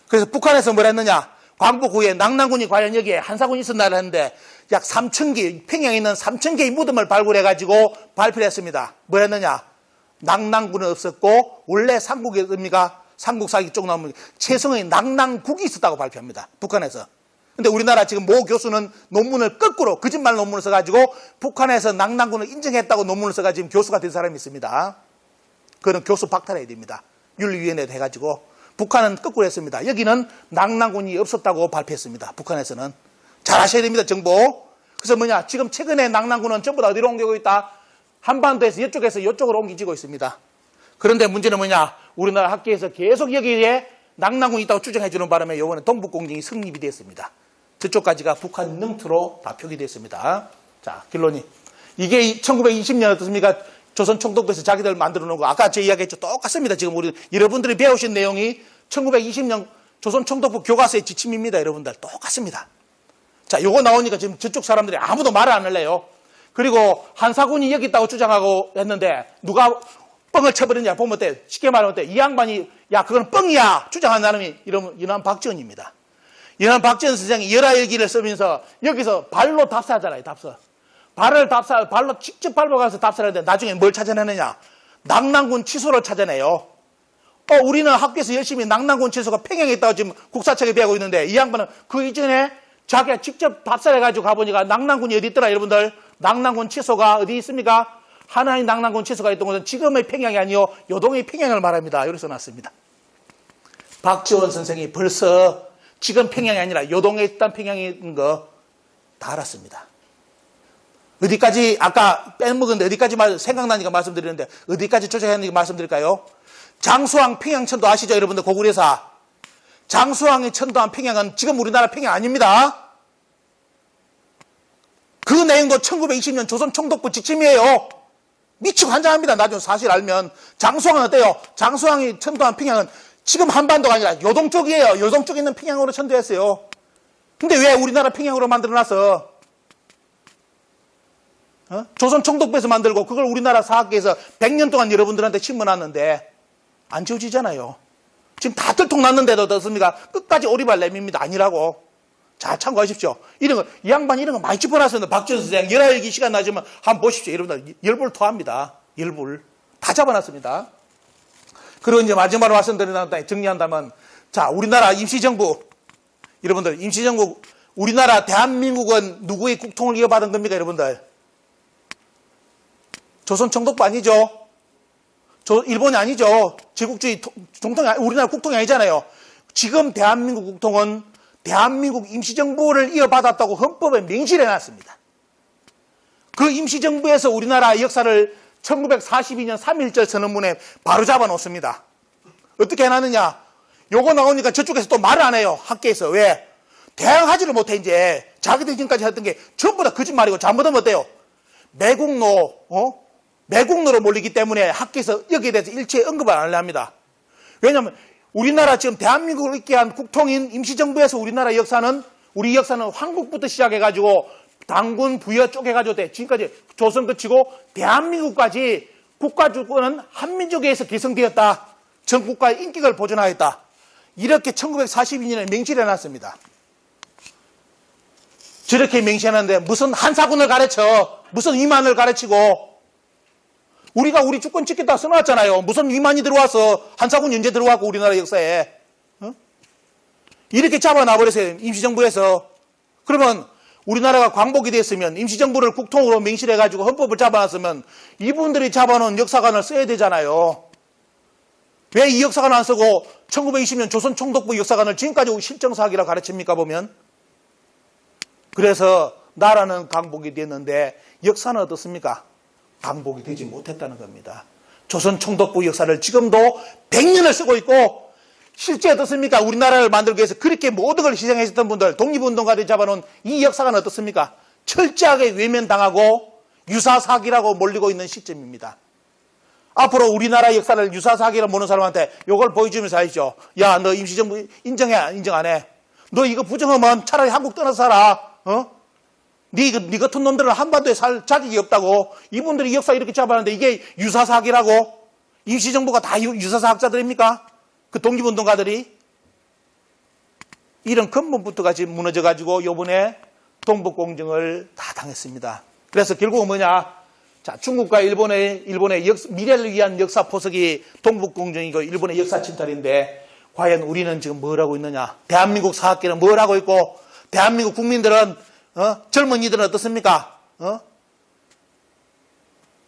그래서 북한에서 뭘 했느냐? 광복 후에 낙랑군이 과연 여기에 한사군이 있었나를 했는데, 약 3,000개, 평양에 있는 3,000개의 무덤을 발굴해가지고 발표를 했습니다. 뭘 했느냐? 낙랑군은 없었고, 원래 삼국이 뭡니까? 삼국사기 쪽 나오면 최성의 낙랑국이 있었다고 발표합니다. 북한에서. 근데 우리나라 지금 모 교수는 논문을 거꾸로 거짓말 논문을 써가지고 북한에서 낙랑군을 인정했다고 논문을 써가지고 교수가 된 사람이 있습니다. 그는 교수 박탈해야 됩니다. 윤리위원회에 해가지고. 북한은 거꾸로 했습니다. 여기는 낙랑군이 없었다고 발표했습니다. 북한에서는. 잘 아셔야 됩니다, 정보. 그래서 뭐냐, 지금 최근에 낙랑군은 전부 다 어디로 옮기고 있다? 한반도에서 이쪽에서 이쪽으로 옮기지고 있습니다. 그런데 문제는 뭐냐, 우리나라 학계에서 계속 여기에 낙랑군이 있다고 주장해주는 바람에 이번에 동북공정이 성립이 됐습니다. 저쪽까지가 북한 영토로 다 표기됐습니다. 자, 결론이. 이게 1920년 어떻습니까? 조선 총독부에서 자기들 만들어 놓은 거. 아까 제 이야기했죠. 똑같습니다. 지금 여러분들이 배우신 내용이 1920년 조선 총독부 교과서의 지침입니다. 여러분들. 똑같습니다. 자, 요거 나오니까 지금 저쪽 사람들이 아무도 말을 안 할래요. 그리고 한사군이 여기 있다고 주장하고 했는데 누가 뻥을 쳐버렸냐 보면 어때? 쉽게 말하면 어때? 이 양반이 야, 그건 뻥이야! 주장한 사람이 이런 박지원입니다. 이런 박지원 선생이 열하일기를 쓰면서 여기서 발로 답사하잖아요, 답사. 발로 직접 밟아가서 답사를 하는데 나중에 뭘 찾아내느냐? 낙랑군 취소를 찾아내요. 우리는 학교에서 열심히 낙랑군 취소가 평양에 있다고 지금 국사책에 배우고 있는데 이 양반은 그 이전에 자기가 직접 답사를 해가지고 가보니까 낙랑군이 어디 있더라, 여러분들? 낙랑군 취소가 어디 있습니까? 하나의 낙랑군 취소가 있던 것은 지금의 평양이 아니요 요동의 평양을 말합니다. 여기서 났습니다. 박지원 선생이 벌써 지금 평양이 아니라 요동에 있던 평양이 있는 거 다 알았습니다. 어디까지 아까 빼먹었는데 어디까지 생각나니까 말씀드리는데 어디까지 조작했는지 말씀드릴까요? 장수왕 평양천도 아시죠, 여러분들? 고구려사. 장수왕이 천도한 평양은 지금 우리나라 평양 아닙니다. 그 내용도 1920년 조선 총독부 지침이에요. 미치고 환장합니다. 나중에 사실 알면. 장수왕은 어때요? 장수왕이 천도한 평양은 지금 한반도가 아니라 요동 쪽이에요. 요동 쪽에 있는 평양으로 천도했어요. 근데 왜 우리나라 평양으로 만들어놨어? 조선 총독부에서 만들고 그걸 우리나라 사학계에서 100년 동안 여러분들한테 심어놨는데 안 지워지잖아요. 지금 다 들통났는데도 어떻습니까? 끝까지 오리발 내밉니다. 아니라고. 자, 참고하십시오. 이 양반 이런 거 많이 짚어놨습니다. 박지원 선생, 열하일기 시간 나지만 한번 보십시오. 여러분들, 열불 토합니다. 열불. 다 잡아놨습니다. 그리고 이제 마지막으로 말씀드린다면, 정리한다면, 자, 우리나라 임시정부, 여러분들, 임시정부, 우리나라 대한민국은 누구의 국통을 이어받은 겁니까, 여러분들? 조선 총독부 아니죠? 일본이 아니죠? 제국주의 정통이, 우리나라 국통이 아니잖아요. 지금 대한민국 국통은 대한민국 임시정부를 이어받았다고 헌법에 명시를 해놨습니다. 그 임시정부에서 우리나라 역사를 1942년 3.1절 선언문에 바로 잡아놓습니다. 어떻게 해놨느냐? 요거 나오니까 저쪽에서 또 말을 안 해요. 학계에서. 왜? 대항하지를 못해, 이제. 자기들 지금까지 했던 게 전부 다 거짓말이고 잘못하면 어때요? 매국노로 몰리기 때문에 학계에서 여기에 대해서 일체의 언급을 안 하려 합니다. 왜냐하면 우리나라 지금 대한민국을 있게 한 국통인 임시정부에서 우리 역사는 황국부터 시작해가지고 당군 부여 쪼개가지고 지금까지 조선 거치고 대한민국까지 국가주권은 한민족에서 개성되었다. 전 국가의 인격을 보존하였다. 이렇게 1942년에 명시를 해놨습니다. 저렇게 명시해놨는데 무슨 한사군을 가르쳐, 무슨 위만을 가르치고, 우리가 우리 주권 지켰다 써놨잖아요. 무슨 위만이 들어와서 한사군 연재 들어왔고 우리나라 역사에. 이렇게 잡아놔버렸어요. 임시정부에서. 그러면 우리나라가 광복이 됐으면 임시정부를 국통으로 명시를 해가지고 헌법을 잡아놨으면 이분들이 잡아놓은 역사관을 써야 되잖아요. 왜 이 역사관을 안 쓰고 1920년 조선 총독부 역사관을 지금까지 실정사학이라고 가르칩니까 보면? 그래서 나라는 광복이 됐는데 역사는 어떻습니까? 광복이 되지 못했다는 겁니다. 조선 총독부 역사를 지금도 100년을 쓰고 있고, 실제 어떻습니까? 우리나라를 만들기 위해서 그렇게 모든 걸 희생하셨던 분들, 독립운동가들이 잡아놓은 이 역사관은 어떻습니까? 철저하게 외면당하고 유사사기라고 몰리고 있는 시점입니다. 앞으로 우리나라 역사를 유사사기라고 보는 사람한테 이걸 보여주면서 하시죠. 야, 너 임시정부 인정해? 인정 안 해? 너 이거 부정하면 차라리 한국 떠나서 살아. 네 같은 놈들은 한반도에 살 자격이 없다고. 이분들이 역사 이렇게 잡았는데 이게 유사사기라고? 임시정부가 다 유사사학자들입니까? 그 독립운동가들이? 이런 근본부터가 지금 무너져가지고 요번에 동북공정을 다 당했습니다. 그래서 결국은 뭐냐? 자, 중국과 일본의 미래를 위한 역사 포석이 동북공정이고 일본의 역사 침탈인데 과연 우리는 지금 뭘 하고 있느냐? 대한민국 사학계는 뭘 하고 있고 대한민국 국민들은 젊은이들은 어떻습니까?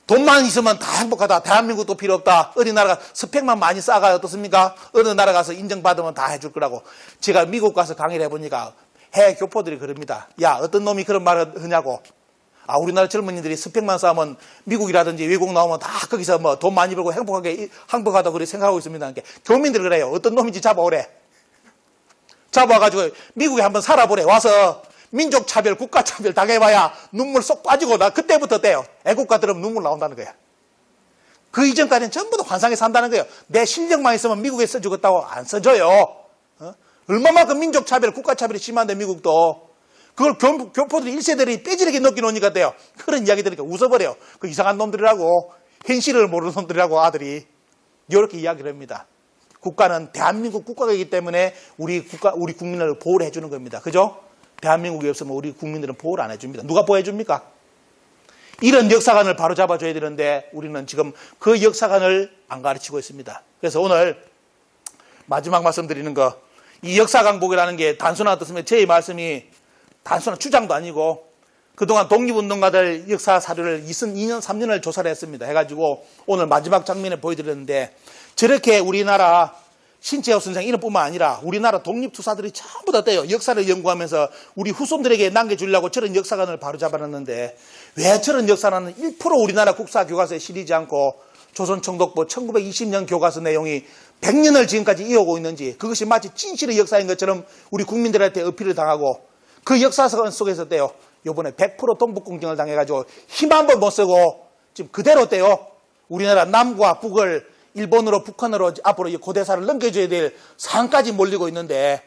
돈만 있으면 다 행복하다. 대한민국도 필요 없다. 어디 나라가 스펙만 많이 쌓아가 어떻습니까? 어느 나라 가서 인정받으면 다 해줄 거라고. 제가 미국 가서 강의를 해보니까 해외 교포들이 그럽니다. 야, 어떤 놈이 그런 말을 하냐고. 아, 우리나라 젊은이들이 스펙만 쌓으면 미국이라든지 외국 나오면 다 거기서 뭐 돈 많이 벌고 행복하다고 그렇게 생각하고 있습니다. 그러니까 교민들 그래요. 어떤 놈인지 잡아오래. 잡아와가지고 미국에 한번 살아보래. 와서 민족차별, 국가차별 당해봐야 눈물 쏙 빠지고 나 그때부터 떼요. 애국가들은 눈물 나온다는 거야. 그 이전까지는 전부 다 환상에 산다는 거예요. 내 실력만 있으면 미국에 써주겠다고 안 써줘요. 얼마만큼 민족차별, 국가차별이 심한데 미국도. 그걸 교포들이 1세들이 빼지르게 느껴놓으니까 돼요. 그런 이야기 들으니까 웃어버려요. 그 이상한 놈들이라고. 현실을 모르는 놈들이라고 아들이. 이렇게 이야기를 합니다. 국가는 대한민국 국가이기 때문에 우리 국민을 보호를 해주는 겁니다. 그죠? 대한민국이 없으면 우리 국민들은 보호를 안 해줍니다. 누가 보호해줍니까? 이런 역사관을 바로 잡아줘야 되는데 우리는 지금 그 역사관을 안 가르치고 있습니다. 그래서 오늘 마지막 말씀드리는 거, 이 역사강복이라는 게 단순한 어떻습니까? 제 말씀이 단순한 주장도 아니고 그동안 독립운동가들 역사 사료를 2년, 3년을 조사를 했습니다. 해가지고 오늘 마지막 장면에 보여드렸는데 저렇게 우리나라 신채호 선생 이름뿐만 아니라 우리나라 독립투사들이 전부 다 떼요. 역사를 연구하면서 우리 후손들에게 남겨주려고 저런 역사관을 바로 잡아놨는데 왜 저런 역사는 1% 우리나라 국사교과서에 실리지 않고 조선총독부 1920년 교과서 내용이 100년을 지금까지 이어오고 있는지 그것이 마치 진실의 역사인 것처럼 우리 국민들한테 어필을 당하고 그 역사관 속에서 떼요. 요번에 100% 동북공정을 당해가지고 힘 한 번 못 쓰고 지금 그대로 떼요. 우리나라 남과 북을 일본으로 북한으로 앞으로 고대사를 넘겨줘야 될 상까지 몰리고 있는데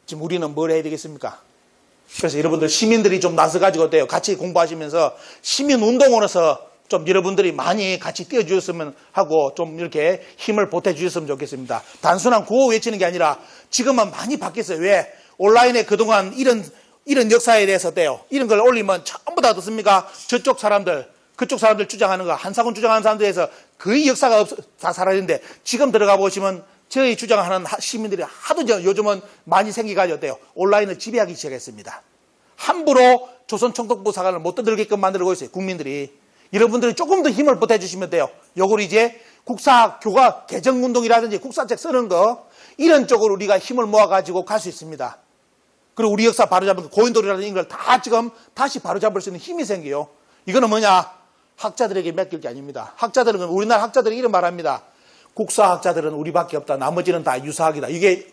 지금 우리는 뭘 해야 되겠습니까? 그래서 여러분들 시민들이 좀 나서가지고 돼요. 같이 공부하시면서 시민운동으로서 좀 여러분들이 많이 같이 뛰어주셨으면 하고 좀 이렇게 힘을 보태주셨으면 좋겠습니다. 단순한 구호 외치는 게 아니라 지금은 많이 바뀌었어요. 왜? 온라인에 그동안 이런 역사에 대해서 돼요. 이런 걸 올리면 전부 다 어떻습니까? 저쪽 사람들, 그쪽 사람들 주장하는 거, 한사군 주장하는 사람들에서 거의 역사가 다 사라졌는데 지금 들어가 보시면 저희 주장하는 시민들이 하도 요즘은 많이 생기가지고 돼요. 온라인을 지배하기 시작했습니다. 함부로 조선 총독부 사관을 못 떠들게끔 만들고 있어요. 국민들이. 여러분들이 조금 더 힘을 보태주시면 돼요. 요걸 이제 국사교과 개정운동이라든지 국사책 쓰는 거 이런 쪽으로 우리가 힘을 모아가지고 갈 수 있습니다. 그리고 우리 역사 바로잡은 고인돌이라는 이런 걸 다 지금 다시 바로잡을 수 있는 힘이 생겨요. 이거는 뭐냐? 학자들에게 맡길 게 아닙니다. 학자들은 우리나라 학자들이 이런 말합니다. 국사학자들은 우리밖에 없다. 나머지는 다 유사학이다. 이게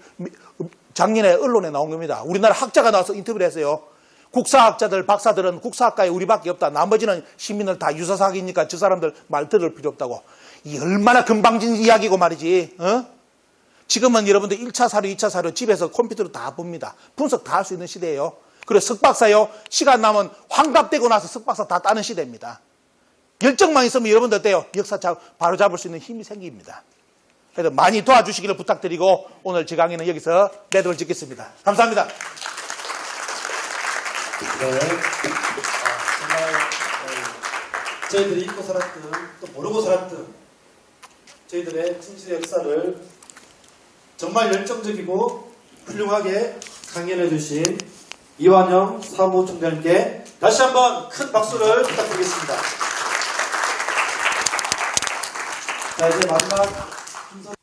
작년에 언론에 나온 겁니다. 우리나라 학자가 나와서 인터뷰를 했어요. 국사학자들, 박사들은 국사학과에 우리밖에 없다. 나머지는 시민을 다 유사사학이니까 저 사람들 말 들을 필요 없다고. 이 얼마나 금방진 이야기고 말이지. 지금은 여러분들 1차 사료, 2차 사료 집에서 컴퓨터로 다 봅니다. 분석 다 할 수 있는 시대예요. 그리고 석박사요. 시간 나면 환갑되고 나서 석박사 다 따는 시대입니다. 열정만 있으면 여러분들 어때요? 역사 바로 잡을 수 있는 힘이 생깁니다. 그래서 많이 도와주시기를 부탁드리고 오늘 제 강의는 여기서 매듭을 짓겠습니다. 감사합니다. 네. 정말 저희들이 잊고 살았던 또 모르고 살았던 저희들의 진실의 역사를 정말 열정적이고 훌륭하게 강연해 주신 이완영 사무총장님께 다시 한번 큰 박수를 부탁드리겠습니다. 자, 이제 마지막 순서